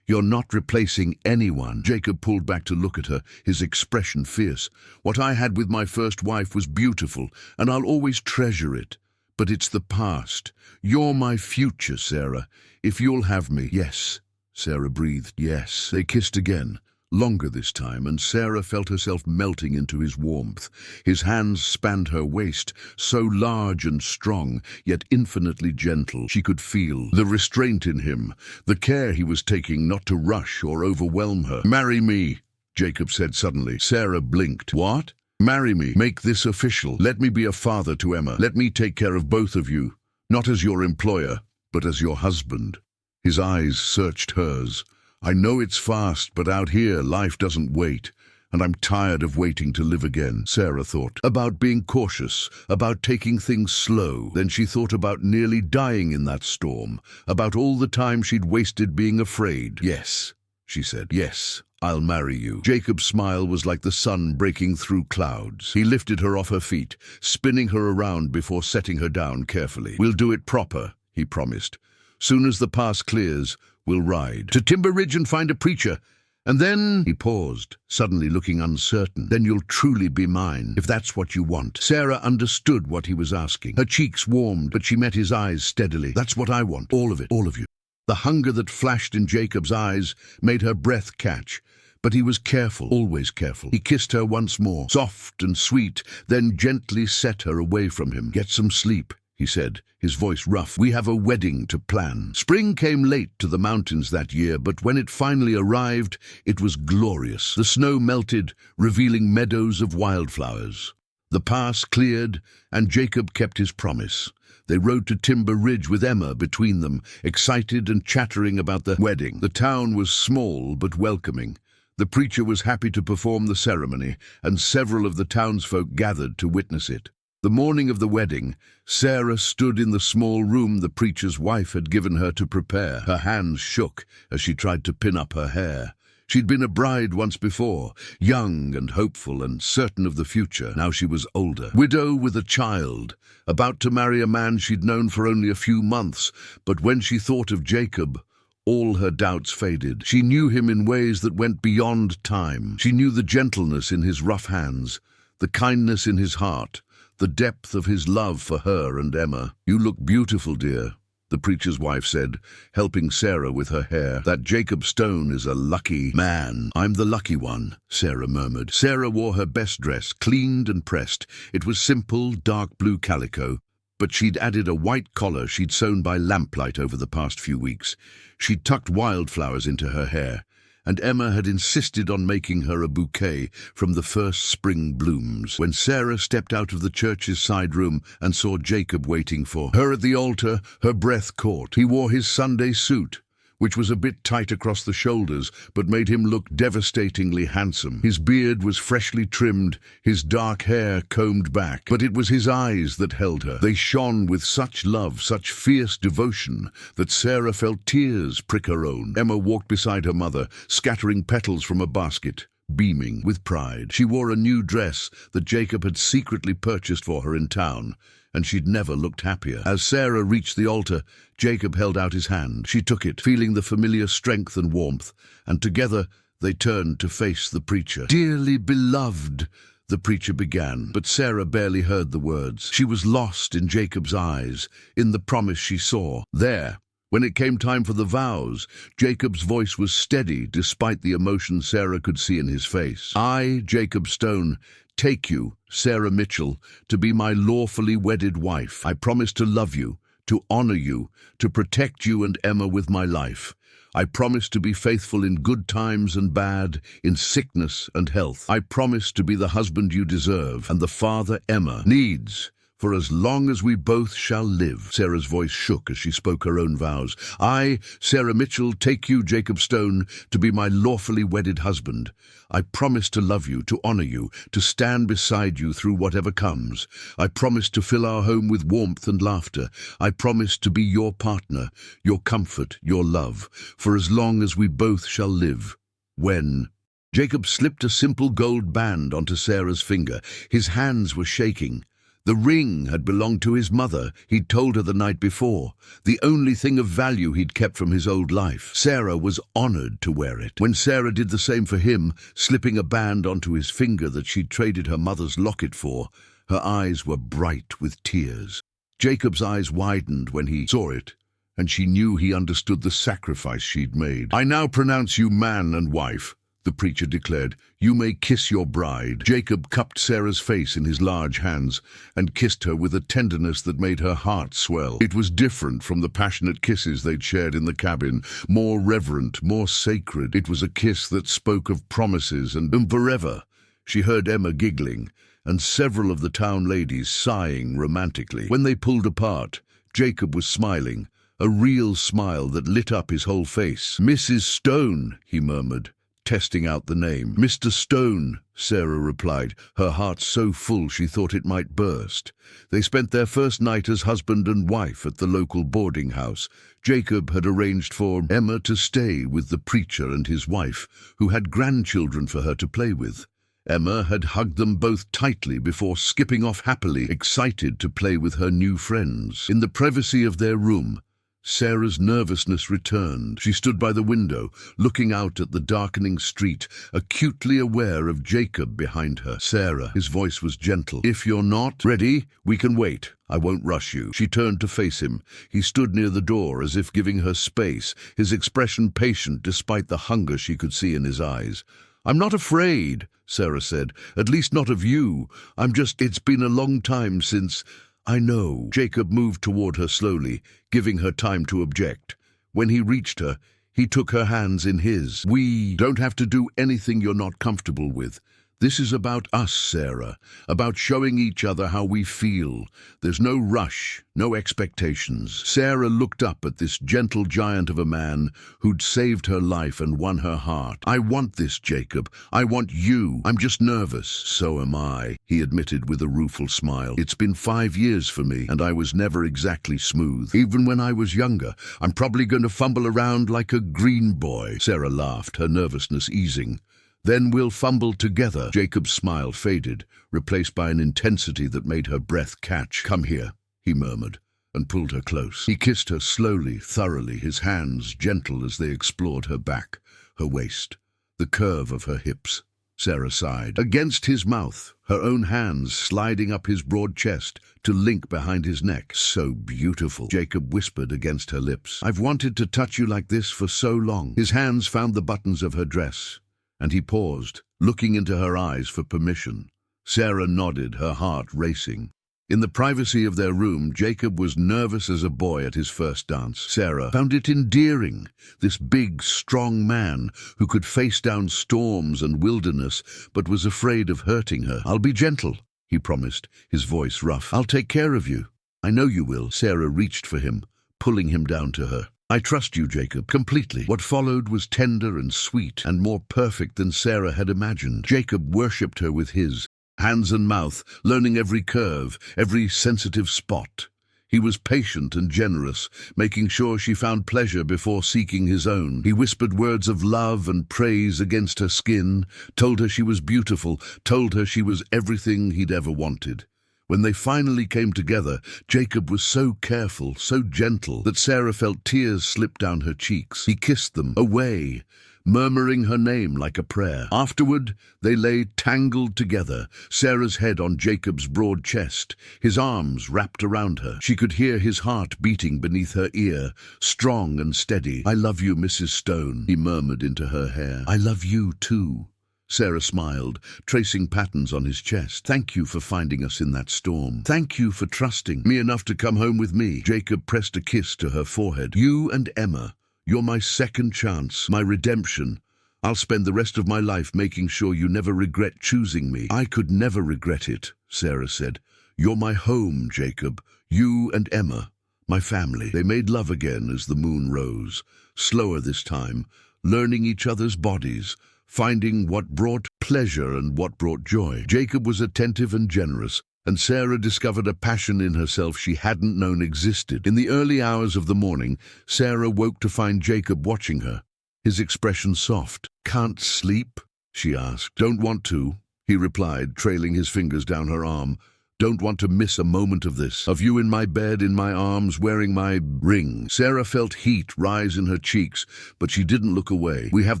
You're not replacing anyone. Jacob pulled back to look at her, his expression fierce. What I had with my first wife was beautiful, and I'll always treasure it. But it's the past. You're my future, Sarah. If you'll have me. Yes, Sarah breathed. Yes. They kissed again. Longer this time, and Sarah felt herself melting into his warmth. His hands spanned her waist, so large and strong, yet infinitely gentle. She could feel the restraint in him, the care he was taking not to rush or overwhelm her. Marry me, Jacob said suddenly. Sarah blinked. What? Marry me. Make this official. Let me be a father to Emma. Let me take care of both of you, not as your employer, but as your husband. His eyes searched hers. I know it's fast, but out here life doesn't wait, and I'm tired of waiting to live again, Sarah thought. About being cautious, about taking things slow. Then she thought about nearly dying in that storm, about all the time she'd wasted being afraid. Yes, she said. Yes, I'll marry you. Jacob's smile was like the sun breaking through clouds. He lifted her off her feet, spinning her around before setting her down carefully. We'll do it proper, he promised. Soon as the pass clears, we'll ride to Timber Ridge and find a preacher. And then, he paused, suddenly looking uncertain. Then you'll truly be mine, if that's what you want. Sarah understood what he was asking. Her cheeks warmed, but she met his eyes steadily. That's what I want. All of it. All of you. The hunger that flashed in Jacob's eyes made her breath catch. But he was careful, always careful. He kissed her once more, soft and sweet, then gently set her away from him. Get some sleep, he said, his voice rough. We have a wedding to plan. Spring came late to the mountains that year, but when it finally arrived, it was glorious. The snow melted, revealing meadows of wildflowers. The pass cleared, and Jacob kept his promise. They rode to Timber Ridge with Emma between them, excited and chattering about the wedding. The town was small but welcoming. The preacher was happy to perform the ceremony, and several of the townsfolk gathered to witness it. The morning of the wedding, Sarah stood in the small room the preacher's wife had given her to prepare. Her hands shook as she tried to pin up her hair. She'd been a bride once before, young and hopeful and certain of the future. Now she was older, widow with a child, about to marry a man she'd known for only a few months. But when she thought of Jacob, all her doubts faded. She knew him in ways that went beyond time. She knew the gentleness in his rough hands, the kindness in his heart, the depth of his love for her and Emma. You look beautiful, dear, the preacher's wife said, helping Sarah with her hair. That Jacob Stone is a lucky man. I'm the lucky one, Sarah murmured. Sarah wore her best dress, cleaned and pressed. It was simple, dark blue calico, but she'd added a white collar she'd sewn by lamplight over the past few weeks. She'd tucked wildflowers into her hair, and Emma had insisted on making her a bouquet from the first spring blooms. When Sarah stepped out of the church's side room and saw Jacob waiting for her at the altar, her breath caught. He wore his Sunday suit, which was a bit tight across the shoulders but made him look devastatingly handsome. His beard was freshly trimmed, his dark hair combed back, but it was his eyes that held her. They shone with such love, such fierce devotion, that Sarah felt tears prick her own. Emma walked beside her mother, scattering petals from a basket, beaming with pride. She wore a new dress that Jacob had secretly purchased for her in town, and she'd never looked happier. As Sarah reached the altar, Jacob held out his hand. She took it, feeling the familiar strength and warmth, and together they turned to face the preacher. "Dearly beloved," the preacher began, but Sarah barely heard the words. She was lost in Jacob's eyes, in the promise she saw. There, when it came time for the vows, Jacob's voice was steady despite the emotion Sarah could see in his face. "I, Jacob Stone, take you, Sarah Mitchell, to be my lawfully wedded wife. I promise to love you, to honor you, to protect you and Emma with my life. I promise to be faithful in good times and bad, in sickness and health. I promise to be the husband you deserve and the father Emma needs, for as long as we both shall live." Sarah's voice shook as she spoke her own vows. "I, Sarah Mitchell, take you, Jacob Stone, to be my lawfully wedded husband. I promise to love you, to honor you, to stand beside you through whatever comes. I promise to fill our home with warmth and laughter. I promise to be your partner, your comfort, your love, for as long as we both shall live." When Jacob slipped a simple gold band onto Sarah's finger, his hands were shaking. The ring had belonged to his mother, he'd told her the night before, the only thing of value he'd kept from his old life. Sarah was honored to wear it. When Sarah did the same for him, slipping a band onto his finger that she'd traded her mother's locket for, her eyes were bright with tears. Jacob's eyes widened when he saw it, and she knew he understood the sacrifice she'd made. "I now pronounce you man and wife," the preacher declared. "You may kiss your bride." Jacob cupped Sarah's face in his large hands and kissed her with a tenderness that made her heart swell. It was different from the passionate kisses they'd shared in the cabin, more reverent, more sacred. It was a kiss that spoke of promises and forever. She heard Emma giggling, and several of the town ladies sighing romantically. When they pulled apart, Jacob was smiling, a real smile that lit up his whole face. "Mrs. Stone," he murmured, testing out the name. "Mr. Stone," Sarah replied, her heart so full she thought it might burst. They spent their first night as husband and wife at the local boarding house. Jacob had arranged for Emma to stay with the preacher and his wife, who had grandchildren for her to play with. Emma had hugged them both tightly before skipping off happily, excited to play with her new friends. In the privacy of their room, Sarah's nervousness returned. She stood by the window, looking out at the darkening street, acutely aware of Jacob behind her. "Sarah," his voice was gentle, "if you're not ready, we can wait. I won't rush you." She turned to face him. He stood near the door as if giving her space, his expression patient despite the hunger she could see in his eyes. "I'm not afraid," Sarah said, "at least not of you. It's been a long time since—" "I know." Jacob moved toward her slowly, giving her time to object. When he reached her, he took her hands in his. "We don't have to do anything you're not comfortable with. This is about us, Sarah, about showing each other how we feel. There's no rush, no expectations." Sarah looked up at this gentle giant of a man who'd saved her life and won her heart. "I want this, Jacob. I want you. I'm just nervous." "So am I," he admitted with a rueful smile. "It's been 5 years for me, and I was never exactly smooth. Even when I was younger, I'm probably going to fumble around like a green boy." Sarah laughed, her nervousness easing. "Then we'll fumble together." Jacob's smile faded, replaced by an intensity that made her breath catch. "Come here," he murmured, and pulled her close. He kissed her slowly, thoroughly, his hands gentle as they explored her back, her waist, the curve of her hips. Sarah sighed. Against his mouth, her own hands sliding up his broad chest to link behind his neck. "So beautiful," Jacob whispered against her lips. "I've wanted to touch you like this for so long." His hands found the buttons of her dress, and he paused, looking into her eyes for permission. Sarah nodded, her heart racing. In the privacy of their room, Jacob was nervous as a boy at his first dance. Sarah found it endearing, this big, strong man who could face down storms and wilderness, but was afraid of hurting her. "I'll be gentle," he promised, his voice rough. "I'll take care of you. I know you will." Sarah reached for him, pulling him down to her. I trust you, Jacob, completely. What followed was tender and sweet, and more perfect than Sarah had imagined. Jacob worshipped her with his hands and mouth, learning every curve, every sensitive spot. He was patient and generous, making sure she found pleasure before seeking his own. He whispered words of love and praise against her skin, told her she was beautiful, told her she was everything he'd ever wanted. When they finally came together, Jacob was so careful, so gentle, that Sarah felt tears slip down her cheeks. He kissed them away, murmuring her name like a prayer. Afterward, they lay tangled together, Sarah's head on Jacob's broad chest, his arms wrapped around her. She could hear his heart beating beneath her ear, strong and steady. "I love you, Mrs. Stone," he murmured into her hair. "I love you too." Sarah smiled, tracing patterns on his chest. "Thank you for finding us in that storm. Thank you for trusting me enough to come home with me." Jacob pressed a kiss to her forehead. "You and Emma, you're my second chance, my redemption. I'll spend the rest of my life making sure you never regret choosing me." "I could never regret it," Sarah said. "You're my home, Jacob. You and Emma, my family." They made love again as the moon rose, slower this time, learning each other's bodies, finding what brought pleasure and what brought joy. Jacob was attentive and generous, and Sarah discovered a passion in herself she hadn't known existed. In the early hours of the morning, Sarah woke to find Jacob watching her, his expression soft. "Can't sleep?" she asked. "Don't want to," he replied, trailing his fingers down her arm. "Don't want to miss a moment of this, of you in my bed, in my arms, wearing my ring." Sarah felt heat rise in her cheeks, but she didn't look away. "We have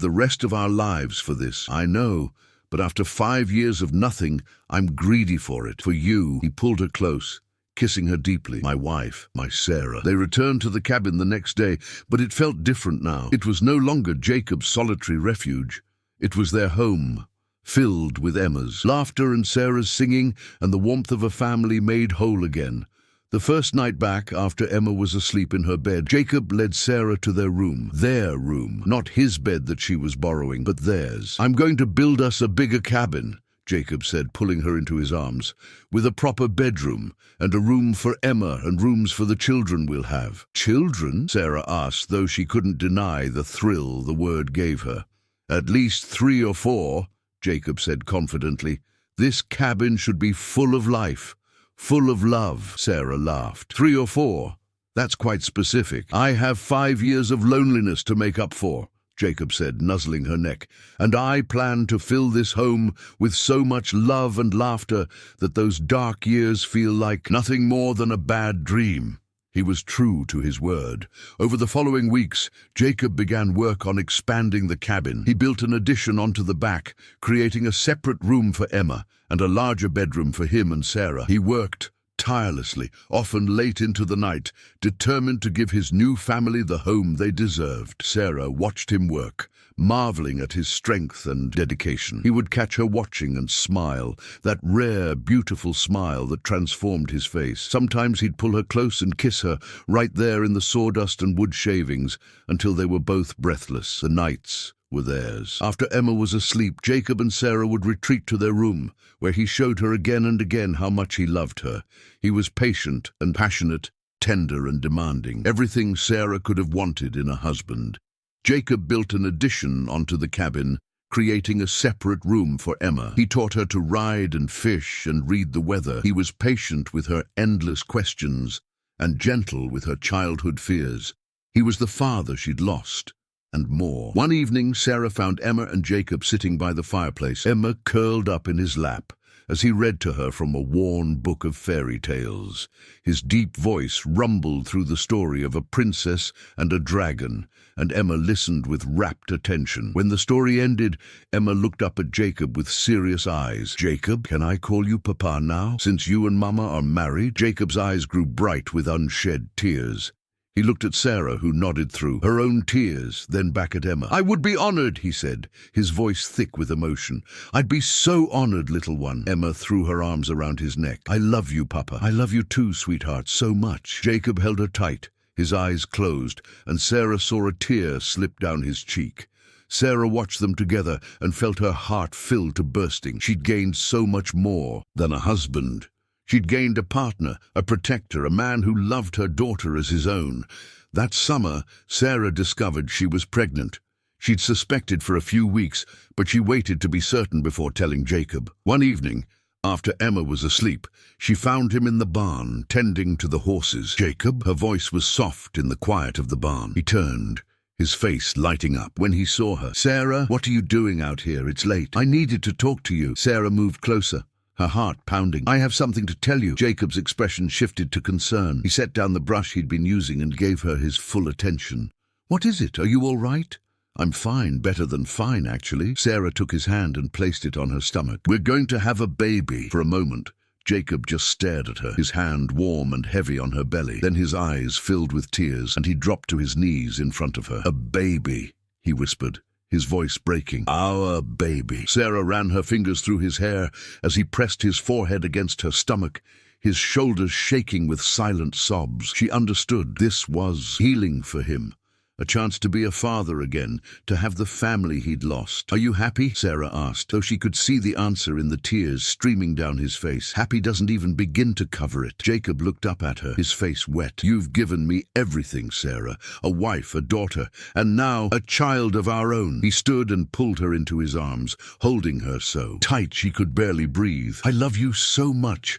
the rest of our lives for this." "I know, but after 5 years of nothing, I'm greedy for it. For you." He pulled her close, kissing her deeply. "My wife, my Sarah." They returned to the cabin the next day, but it felt different now. It was no longer Jacob's solitary refuge. It was their home, filled with Emma's laughter and Sarah's singing, and the warmth of a family made whole again. The first night back, after Emma was asleep in her bed, Jacob led Sarah to their room, not his bed that she was borrowing, but theirs. "I'm going to build us a bigger cabin," Jacob said, pulling her into his arms, "with a proper bedroom, and a room for Emma and rooms for the children we'll have." "Children?" Sarah asked, though she couldn't deny the thrill the word gave her. "At least 3 or 4, Jacob said confidently. "This cabin should be full of life, full of love." Sarah laughed. 3 or 4? That's quite specific. "I have 5 years of loneliness to make up for," Jacob said, nuzzling her neck, "and I plan to fill this home with so much love and laughter that those dark years feel like nothing more than a bad dream." He was true to his word. Over the following weeks, Jacob began work on expanding the cabin. He built an addition onto the back, creating a separate room for Emma and a larger bedroom for him and Sarah. He worked tirelessly, often late into the night, determined to give his new family the home they deserved. Sarah watched him work, marveling at his strength and dedication. He would catch her watching and smile, that rare, beautiful smile that transformed his face. Sometimes he'd pull her close and kiss her, right there in the sawdust and wood shavings, until they were both breathless. The nights were theirs. After Emma was asleep, Jacob and Sarah would retreat to their room, where he showed her again and again how much he loved her. He was patient and passionate, tender and demanding, everything Sarah could have wanted in a husband. Jacob built an addition onto the cabin, creating a separate room for Emma. He taught her to ride and fish and read the weather. He was patient with her endless questions and gentle with her childhood fears. He was the father she'd lost, and more. One evening, Sarah found Emma and Jacob sitting by the fireplace, Emma curled up in his lap, as he read to her from a worn book of fairy tales. His deep voice rumbled through the story of a princess and a dragon, and Emma listened with rapt attention. When the story ended, Emma looked up at Jacob with serious eyes. "Jacob, can I call you Papa now, since you and Mama are married?" Jacob's eyes grew bright with unshed tears. He looked at Sarah, who nodded through her own tears, then back at Emma. "I would be honored," he said, his voice thick with emotion. "I'd be so honored, little one." Emma threw her arms around his neck. "I love you, Papa. I love you too, sweetheart, so much." Jacob held her tight, his eyes closed, and Sarah saw a tear slip down his cheek. Sarah watched them together and felt her heart fill to bursting. She'd gained so much more than a husband. She'd gained a partner, a protector, a man who loved her daughter as his own. That summer, Sarah discovered she was pregnant. She'd suspected for a few weeks, but she waited to be certain before telling Jacob. One evening, after Emma was asleep, she found him in the barn, tending to the horses. "Jacob?" Her voice was soft in the quiet of the barn. He turned, his face lighting up when he saw her. "Sarah, what are you doing out here? It's late. I needed to talk to you." Sarah moved closer, her heart pounding. "I have something to tell you." Jacob's expression shifted to concern. He set down the brush he'd been using and gave her his full attention. "What is it? Are you all right?" "I'm fine, better than fine, actually." Sarah took his hand and placed it on her stomach. "We're going to have a baby." For a moment, Jacob just stared at her, his hand warm and heavy on her belly. Then his eyes filled with tears, and he dropped to his knees in front of her. "A baby," he whispered, his voice breaking. "Our baby." Sarah ran her fingers through his hair as he pressed his forehead against her stomach, his shoulders shaking with silent sobs. She understood. This was healing for him. A chance to be a father again, to have the family he'd lost. "Are you happy?" Sarah asked, though she could see the answer in the tears streaming down his face. "Happy doesn't even begin to cover it." Jacob looked up at her, his face wet. "You've given me everything, Sarah. A wife, a daughter, and now a child of our own." He stood and pulled her into his arms, holding her so tight she could barely breathe. "I love you so much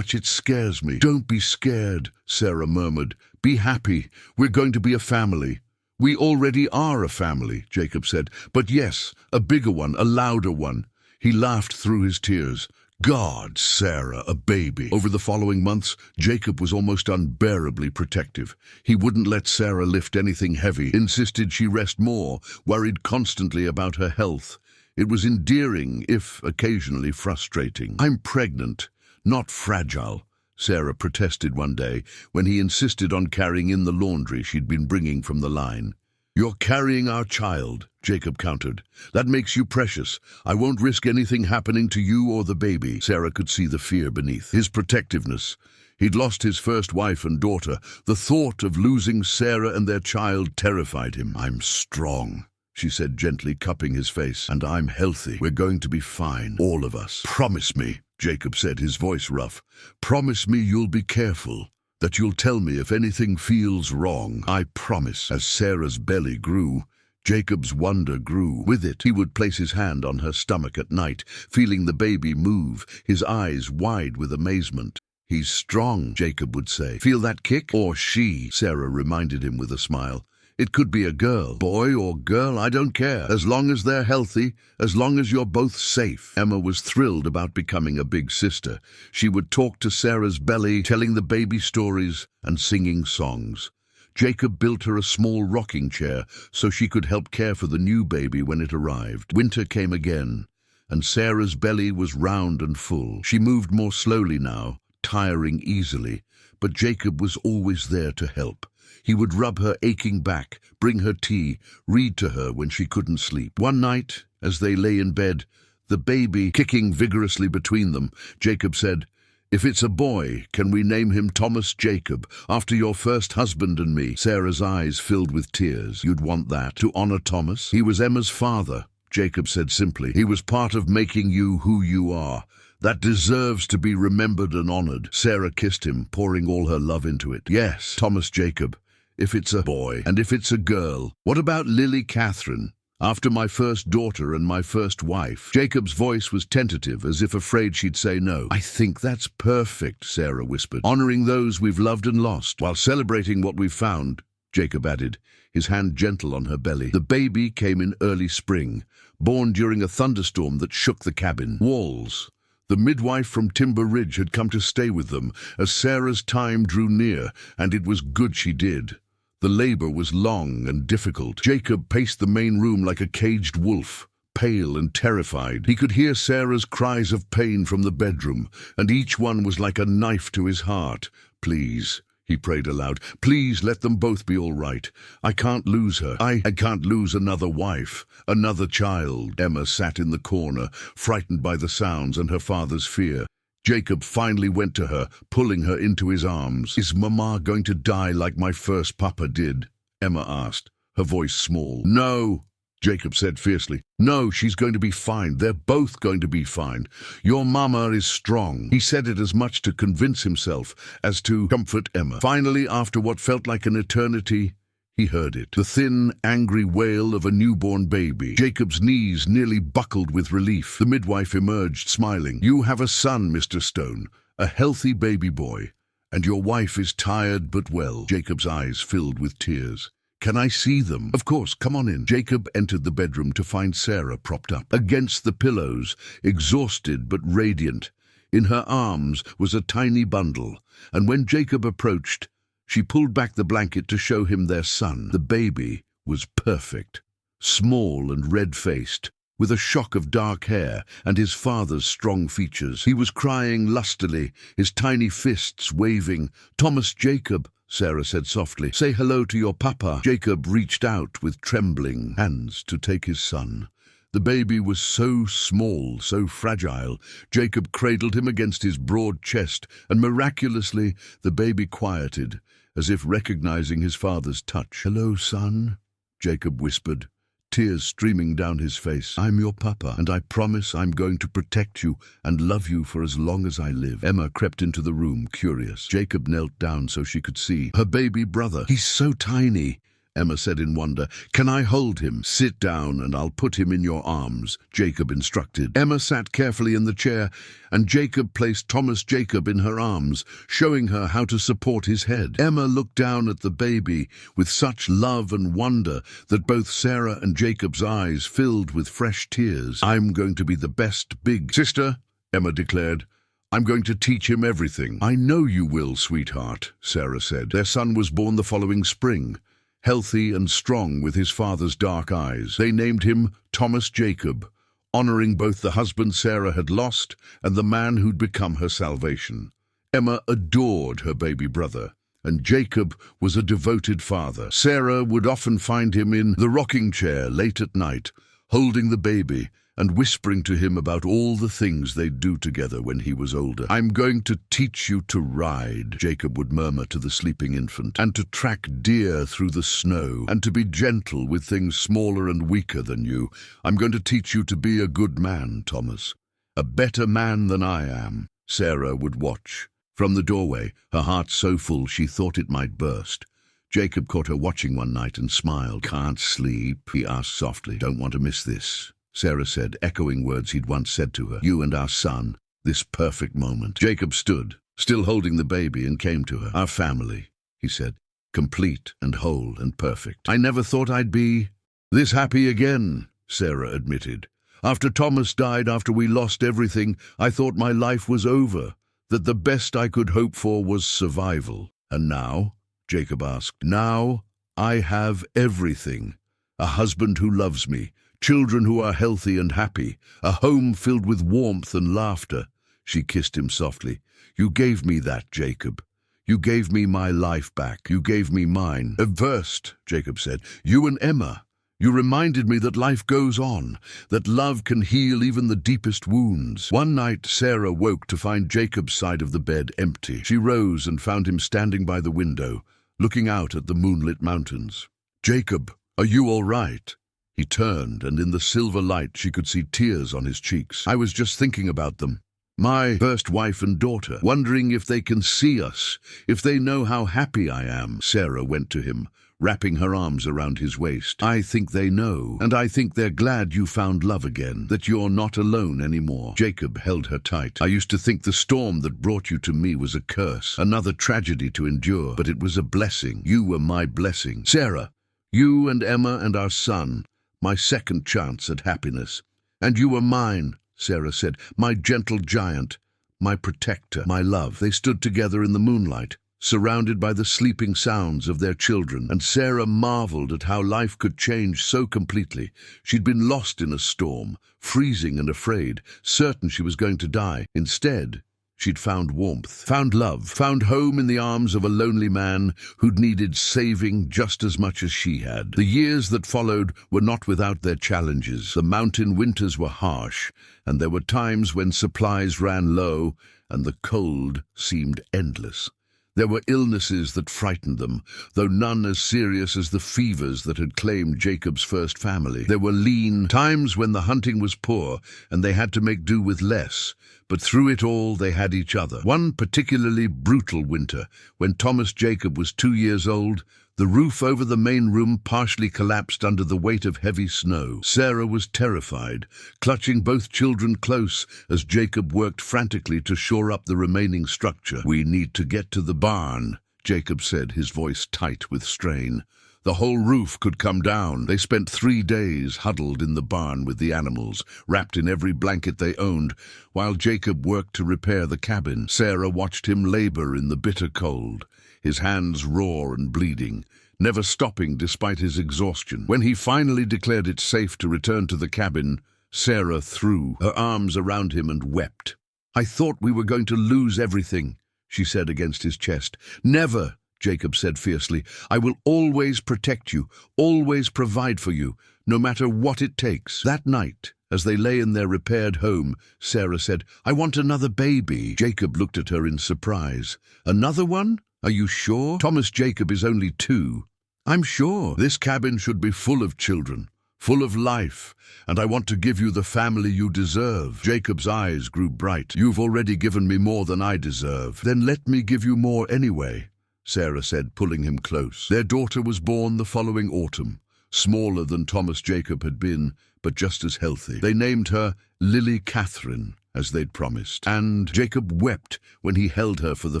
it scares me." "Don't be scared," Sarah murmured. "Be happy. We're going to be a family." "We already are a family," Jacob said. "But yes, a bigger one, a louder one." He laughed through his tears. "God, Sarah, a baby." Over the following months, Jacob was almost unbearably protective. He wouldn't let Sarah lift anything heavy, insisted she rest more, worried constantly about her health. It was endearing, if occasionally frustrating. "I'm pregnant, not fragile," Sarah protested one day when he insisted on carrying in the laundry she'd been bringing from the line. "You're carrying our child," Jacob countered. "That makes you precious. I won't risk anything happening to you or the baby." Sarah could see the fear beneath his protectiveness. He'd lost his first wife and daughter. The thought of losing Sarah and their child terrified him. "I'm strong," she said gently, cupping his face. "And I'm healthy. We're going to be fine, all of us. Promise me," Jacob said, his voice rough. "Promise me you'll be careful, that you'll tell me if anything feels wrong." "I promise." As Sarah's belly grew, Jacob's wonder grew. With it, he would place his hand on her stomach at night, feeling the baby move, his eyes wide with amazement. "He's strong," Jacob would say. "Feel that kick?" "Or she," Sarah reminded him with a smile. "It could be a girl. Boy or girl, I don't care. As long as they're healthy, as long as you're both safe." Emma was thrilled about becoming a big sister. She would talk to Sarah's belly, telling the baby stories and singing songs. Jacob built her a small rocking chair so she could help care for the new baby when it arrived. Winter came again, and Sarah's belly was round and full. She moved more slowly now, tiring easily, but Jacob was always there to help. He would rub her aching back, bring her tea, read to her when she couldn't sleep. One night, as they lay in bed, the baby kicking vigorously between them, Jacob said, "If it's a boy, can we name him Thomas Jacob, after your first husband and me?" Sarah's eyes filled with tears. "You'd want that, to honor Thomas?" "He was Emma's father," Jacob said simply. "He was part of making you who you are. That deserves to be remembered and honored." Sarah kissed him, pouring all her love into it. "Yes, Thomas Jacob. If it's a boy, and if it's a girl. What about Lily Catherine, after my first daughter and my first wife?" Jacob's voice was tentative, as if afraid she'd say no. "I think that's perfect," Sarah whispered. "Honoring those we've loved and lost, while celebrating what we've found," Jacob added, his hand gentle on her belly. The baby came in early spring, born during a thunderstorm that shook the cabin walls. The midwife from Timber Ridge had come to stay with them as Sarah's time drew near, and it was good she did. The labor was long and difficult. Jacob paced the main room like a caged wolf, pale and terrified. He could hear Sarah's cries of pain from the bedroom, and each one was like a knife to his heart. "Please," he prayed aloud, "please let them both be all right. I can't lose her. I can't lose another wife, another child." Emma sat in the corner, frightened by the sounds and her father's fear. Jacob finally went to her, pulling her into his arms. "Is Mama going to die like my first papa did?" Emma asked, her voice small. "No," Jacob said fiercely. No, she's going to be fine. They're both going to be fine. Your mama is strong. He said it as much to convince himself as to comfort Emma. Finally, after what felt like an eternity, he heard it. The thin, angry wail of a newborn baby. Jacob's knees nearly buckled with relief. The midwife emerged, smiling. You have a son, Mr. Stone, a healthy baby boy, and your wife is tired but well. Jacob's eyes filled with tears. Can I see them? Of course, come on in. Jacob entered the bedroom to find Sarah propped up against the pillows, exhausted but radiant. In her arms was a tiny bundle, and when Jacob approached, she pulled back the blanket to show him their son. The baby was perfect, small and red-faced, with a shock of dark hair and his father's strong features. He was crying lustily, his tiny fists waving. Thomas Jacob, Sarah said softly, say hello to your papa. Jacob reached out with trembling hands to take his son. The baby was so small, so fragile. Jacob cradled him against his broad chest, and miraculously the baby quieted, as if recognizing his father's touch. Hello, son, Jacob whispered, tears streaming down his face. I'm your papa, and I promise I'm going to protect you and love you for as long as I live. Emma crept into the room, curious. Jacob knelt down so she could see her baby brother. He's so tiny, Emma said in wonder. Can I hold him? Sit down and I'll put him in your arms, Jacob instructed. Emma sat carefully in the chair, and Jacob placed Thomas Jacob in her arms, showing her how to support his head. Emma looked down at the baby with such love and wonder that both Sarah and Jacob's eyes filled with fresh tears. I'm going to be the best big sister, Emma declared. I'm going to teach him everything. I know you will, sweetheart, Sarah said. Their son was born the following spring, healthy and strong with his father's dark eyes. They named him Thomas Jacob, honoring both the husband Sarah had lost and the man who'd become her salvation. Emma adored her baby brother, and Jacob was a devoted father. Sarah would often find him in the rocking chair late at night, holding the baby and whispering to him about all the things they'd do together when he was older. I'm going to teach you to ride, Jacob would murmur to the sleeping infant, and to track deer through the snow, and to be gentle with things smaller and weaker than you. I'm going to teach you to be a good man, Thomas. A better man than I am. Sarah would watch from the doorway, her heart so full she thought it might burst. Jacob caught her watching one night and smiled. Can't sleep? He asked softly. Don't want to miss this, Sarah said, echoing words he'd once said to her. You and our son, this perfect moment. Jacob stood, still holding the baby, and came to her. Our family, he said, complete and whole and perfect. I never thought I'd be this happy again, Sarah admitted. After Thomas died, after we lost everything, I thought my life was over, that the best I could hope for was survival. And now, Jacob asked, now I have everything. A husband who loves me, children who are healthy and happy, a home filled with warmth and laughter. She kissed him softly. You gave me that, Jacob. You gave me my life back. You gave me mine. First, Jacob said, you and Emma. You reminded me that life goes on, that love can heal even the deepest wounds. One night, Sarah woke to find Jacob's side of the bed empty. She rose and found him standing by the window, looking out at the moonlit mountains. Jacob, are you all right? He turned, and in the silver light she could see tears on his cheeks. I was just thinking about them. My first wife and daughter, wondering if they can see us, if they know how happy I am. Sarah went to him, wrapping her arms around his waist. I think they know, and I think they're glad you found love again, that you're not alone anymore. Jacob held her tight. I used to think the storm that brought you to me was a curse, another tragedy to endure, but it was a blessing. You were my blessing. Sarah, you and Emma and our son, my second chance at happiness. And you were mine, Sarah said, my gentle giant, my protector, my love. They stood together in the moonlight, surrounded by the sleeping sounds of their children, and Sarah marveled at how life could change so completely. She'd been lost in a storm, freezing and afraid, certain she was going to die. Instead, she'd found warmth, found love, found home in the arms of a lonely man who'd needed saving just as much as she had. The years that followed were not without their challenges. The mountain winters were harsh, and there were times when supplies ran low and the cold seemed endless. There were illnesses that frightened them, though none as serious as the fevers that had claimed Jacob's first family. There were lean times when the hunting was poor and they had to make do with less, but through it all they had each other. One particularly brutal winter, when Thomas Jacob was 2 years old, the roof over the main room partially collapsed under the weight of heavy snow. Sarah was terrified, clutching both children close as Jacob worked frantically to shore up the remaining structure. "We need to get to the barn," Jacob said, his voice tight with strain. The whole roof could come down. They spent 3 days huddled in the barn with the animals, wrapped in every blanket they owned, while Jacob worked to repair the cabin. Sarah watched him labor in the bitter cold, his hands raw and bleeding, never stopping despite his exhaustion. When he finally declared it safe to return to the cabin, Sarah threw her arms around him and wept. "I thought we were going to lose everything," she said against his chest. "Never," Jacob said fiercely. "I will always protect you, always provide for you, no matter what it takes." That night, as they lay in their repaired home, Sarah said, "I want another baby." Jacob looked at her in surprise. "Another one? Are you sure? Thomas Jacob is only 2. "I'm sure. This cabin should be full of children, full of life, and I want to give you the family you deserve." Jacob's eyes grew bright. "You've already given me more than I deserve." "Then let me give you more anyway," Sarah said, pulling him close. Their daughter was born the following autumn, smaller than Thomas Jacob had been, but just as healthy. They named her Lily Catherine, as they'd promised, and Jacob wept when he held her for the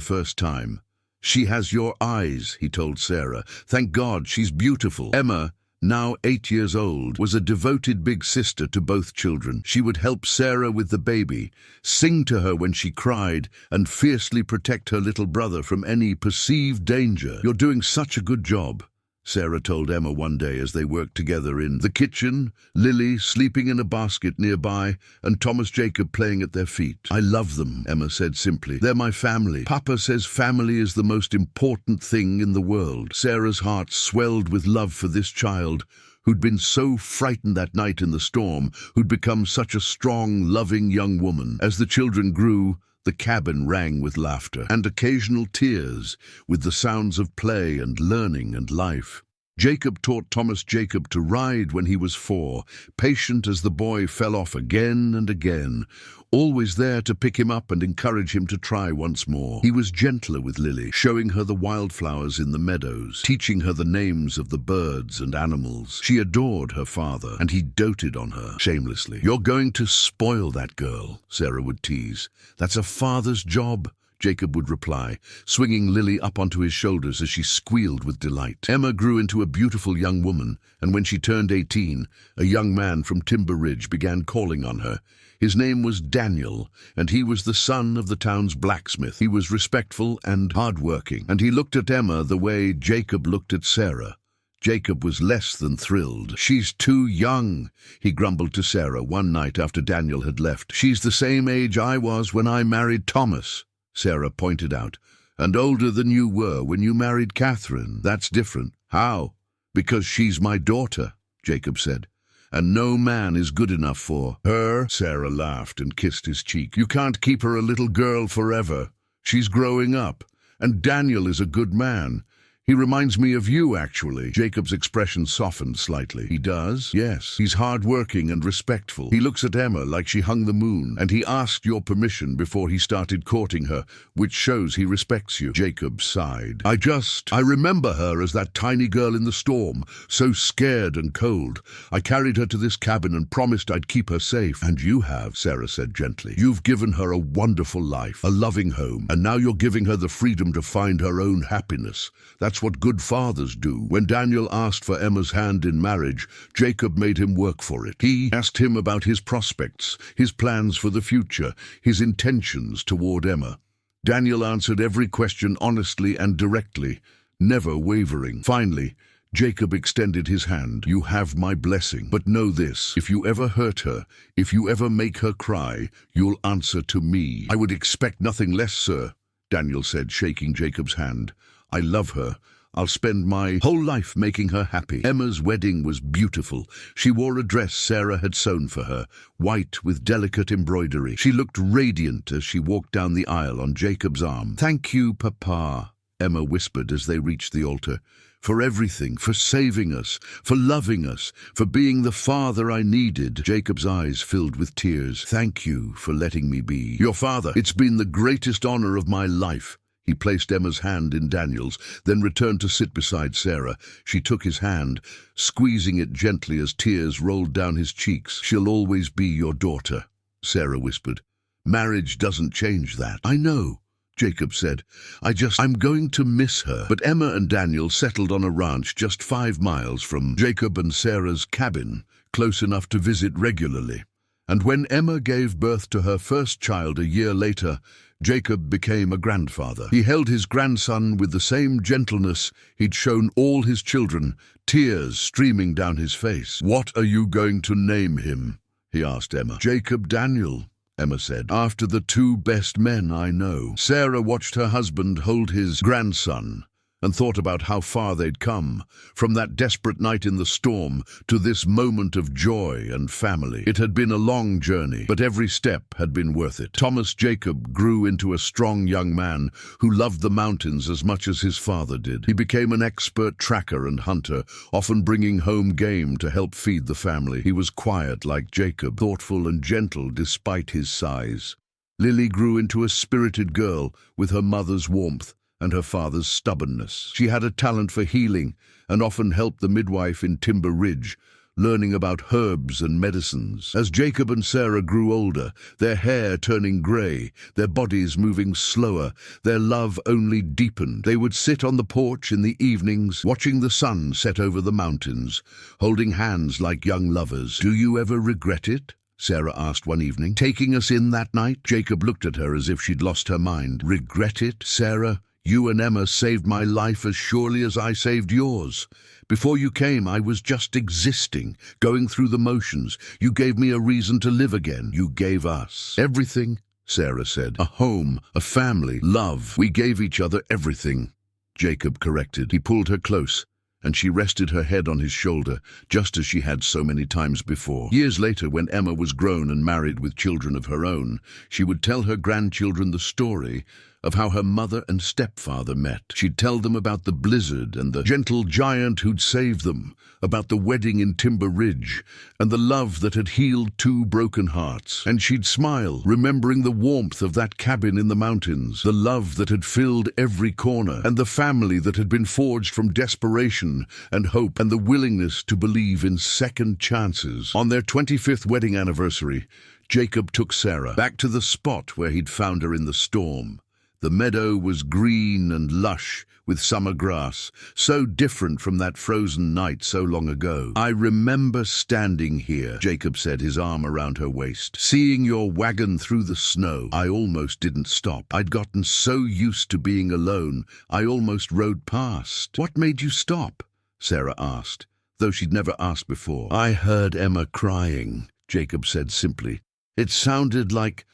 first time. "She has your eyes," he told Sarah. "Thank God, she's beautiful." Emma, now 8 years old, was a devoted big sister to both children. She would help Sarah with the baby, sing to her when she cried, and fiercely protect her little brother from any perceived danger. "You're doing such a good job," Sarah told Emma one day as they worked together in the kitchen, Lily sleeping in a basket nearby, and Thomas Jacob playing at their feet. "I love them," Emma said simply. "They're my family. Papa says family is the most important thing in the world." Sarah's heart swelled with love for this child, who'd been so frightened that night in the storm, who'd become such a strong, loving young woman. As the children grew, the cabin rang with laughter, and occasional tears, with the sounds of play and learning and life. Jacob taught Thomas Jacob to ride when he was 4, patient as the boy fell off again and again, always there to pick him up and encourage him to try once more. He was gentler with Lily, showing her the wildflowers in the meadows, teaching her the names of the birds and animals. She adored her father, and he doted on her shamelessly. "You're going to spoil that girl," Sarah would tease. "That's a father's job," Jacob would reply, swinging Lily up onto his shoulders as she squealed with delight. Emma grew into a beautiful young woman, and when she turned 18, a young man from Timber Ridge began calling on her. His name was Daniel, and he was the son of the town's blacksmith. He was respectful and hard-working, and he looked at Emma the way Jacob looked at Sarah. Jacob was less than thrilled. "She's too young," he grumbled to Sarah one night after Daniel had left. "She's the same age I was when I married Thomas," Sarah pointed out, "and older than you were when you married Catherine. That's different." "How?" "Because she's my daughter," Jacob said, "and no man is good enough for her." Sarah laughed and kissed his cheek. "You can't keep her a little girl forever. She's growing up, and Daniel is a good man. He reminds me of you, actually." Jacob's expression softened slightly. "He does?" "Yes. He's hard-working and respectful. He looks at Emma like she hung the moon, and he asked your permission before he started courting her, which shows he respects you." Jacob sighed. I remember her as that tiny girl in the storm, so scared and cold. I carried her to this cabin and promised I'd keep her safe." "And you have," Sarah said gently. "You've given her a wonderful life, a loving home, and now you're giving her the freedom to find her own happiness. That's what good fathers do." When Daniel asked for Emma's hand in marriage, Jacob made him work for it. He asked him about his prospects, his plans for the future, his intentions toward Emma. Daniel answered every question honestly and directly, never wavering. Finally, Jacob extended his hand. "You have my blessing, but know this, if you ever hurt her, if you ever make her cry, you'll answer to me." "I would expect nothing less, sir," Daniel said, shaking Jacob's hand. "I love her. I'll spend my whole life making her happy." Emma's wedding was beautiful. She wore a dress Sarah had sewn for her, white with delicate embroidery. She looked radiant as she walked down the aisle on Jacob's arm. "Thank you, Papa," Emma whispered as they reached the altar. "For everything, for saving us, for loving us, for being the father I needed." Jacob's eyes filled with tears. "Thank you for letting me be your father. It's been the greatest honor of my life." He placed Emma's hand in Daniel's, then returned to sit beside Sarah. She took his hand, squeezing it gently as tears rolled down his cheeks. "She'll always be your daughter," Sarah whispered. "Marriage doesn't change that." "I know," Jacob said. I'm going to miss her." But Emma and Daniel settled on a ranch just 5 miles from Jacob and Sarah's cabin, close enough to visit regularly. And when Emma gave birth to her first child a year later, Jacob became a grandfather. He held his grandson with the same gentleness he'd shown all his children, tears streaming down his face. "What are you going to name him?" he asked Emma. "Jacob Daniel," Emma said, "after the 2 best men I know." Sarah watched her husband hold his grandson and thought about how far they'd come, from that desperate night in the storm to this moment of joy and family. It had been a long journey, but every step had been worth it. Thomas Jacob grew into a strong young man who loved the mountains as much as his father did. He became an expert tracker and hunter, often bringing home game to help feed the family. He was quiet like Jacob, thoughtful and gentle despite his size. Lily grew into a spirited girl with her mother's warmth and her father's stubbornness. She had a talent for healing and often helped the midwife in Timber Ridge, learning about herbs and medicines. As Jacob and Sarah grew older, their hair turning grey, their bodies moving slower, their love only deepened. They would sit on the porch in the evenings, watching the sun set over the mountains, holding hands like young lovers. "Do you ever regret it?" Sarah asked one evening. "Taking us in that night?" Jacob looked at her as if she'd lost her mind. "Regret it, Sarah? You and Emma saved my life as surely as I saved yours. Before you came, I was just existing, going through the motions. You gave me a reason to live again. You gave us everything," Sarah said. "A home, a family, love. We gave each other everything," Jacob corrected. He pulled her close, and she rested her head on his shoulder, just as she had so many times before. Years later, when Emma was grown and married with children of her own, she would tell her grandchildren the story of how her mother and stepfather met. She'd tell them about the blizzard and the gentle giant who'd saved them, about the wedding in Timber Ridge, and the love that had healed 2 broken hearts. And she'd smile, remembering the warmth of that cabin in the mountains, the love that had filled every corner, and the family that had been forged from desperation and hope, and the willingness to believe in second chances. On their 25th wedding anniversary, Jacob took Sarah back to the spot where he'd found her in the storm. The meadow was green and lush with summer grass, so different from that frozen night so long ago. "I remember standing here," Jacob said, his arm around her waist, "seeing your wagon through the snow. I almost didn't stop. I'd gotten so used to being alone, I almost rode past." "What made you stop?" Sarah asked, though she'd never asked before. "I heard Emma crying," Jacob said simply. It sounded like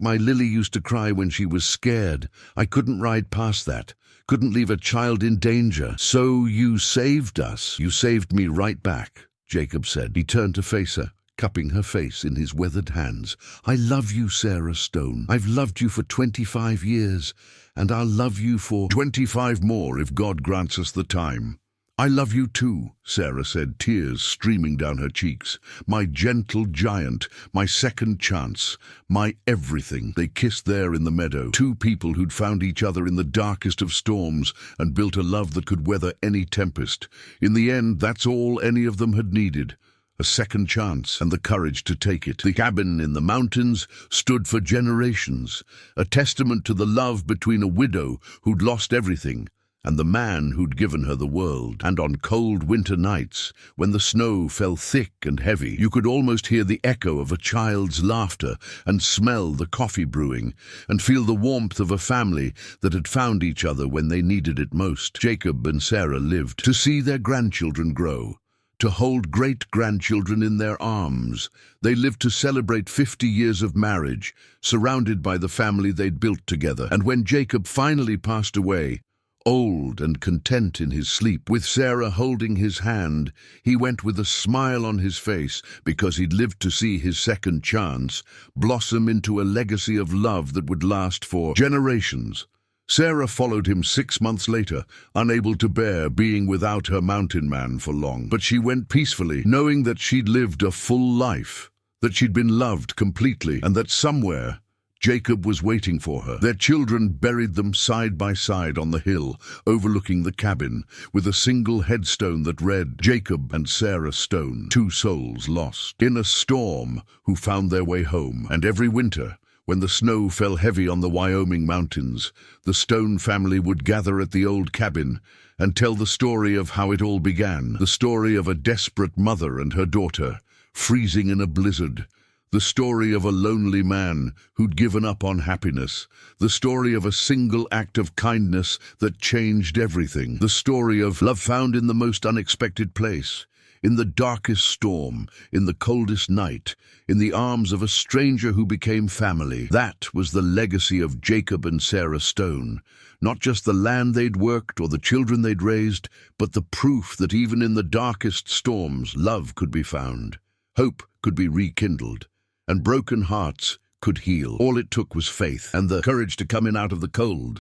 my Lily used to cry when she was scared. I couldn't ride past that. Couldn't leave a child in danger. "So you saved us." "You saved me right back," Jacob said. He turned to face her, cupping her face in his weathered hands. "I love you, Sarah Stone. I've loved you for 25 years, and I'll love you for 25 more if God grants us the time." "I love you too," Sarah said, tears streaming down her cheeks. "My gentle giant, my second chance, my everything." They kissed there in the meadow, 2 people who'd found each other in the darkest of storms and built a love that could weather any tempest. In the end, that's all any of them had needed. A second chance and the courage to take it. The cabin in the mountains stood for generations, a testament to the love between a widow who'd lost everything and the man who'd given her the world. And on cold winter nights, when the snow fell thick and heavy, you could almost hear the echo of a child's laughter and smell the coffee brewing and feel the warmth of a family that had found each other when they needed it most. Jacob and Sarah lived to see their grandchildren grow, to hold great-grandchildren in their arms. They lived to celebrate 50 years of marriage, surrounded by the family they'd built together. And when Jacob finally passed away, old and content in his sleep, with Sarah holding his hand, he went with a smile on his face because he'd lived to see his second chance blossom into a legacy of love that would last for generations. Sarah followed him 6 months later, unable to bear being without her mountain man for long. But she went peacefully, knowing that she'd lived a full life, that she'd been loved completely, and that somewhere Jacob was waiting for her. Their children buried them side by side on the hill, overlooking the cabin, with a single headstone that read, Jacob and Sarah Stone, 2 souls lost in a storm who found their way home. And every winter, when the snow fell heavy on the Wyoming mountains, the Stone family would gather at the old cabin and tell the story of how it all began, the story of a desperate mother and her daughter, freezing in a blizzard, the story of a lonely man who'd given up on happiness, the story of a single act of kindness that changed everything, the story of love found in the most unexpected place, in the darkest storm, in the coldest night, in the arms of a stranger who became family. That was the legacy of Jacob and Sarah Stone. Not just the land they'd worked or the children they'd raised, but the proof that even in the darkest storms, love could be found, hope could be rekindled, and broken hearts could heal. All it took was faith and the courage to come in out of the cold.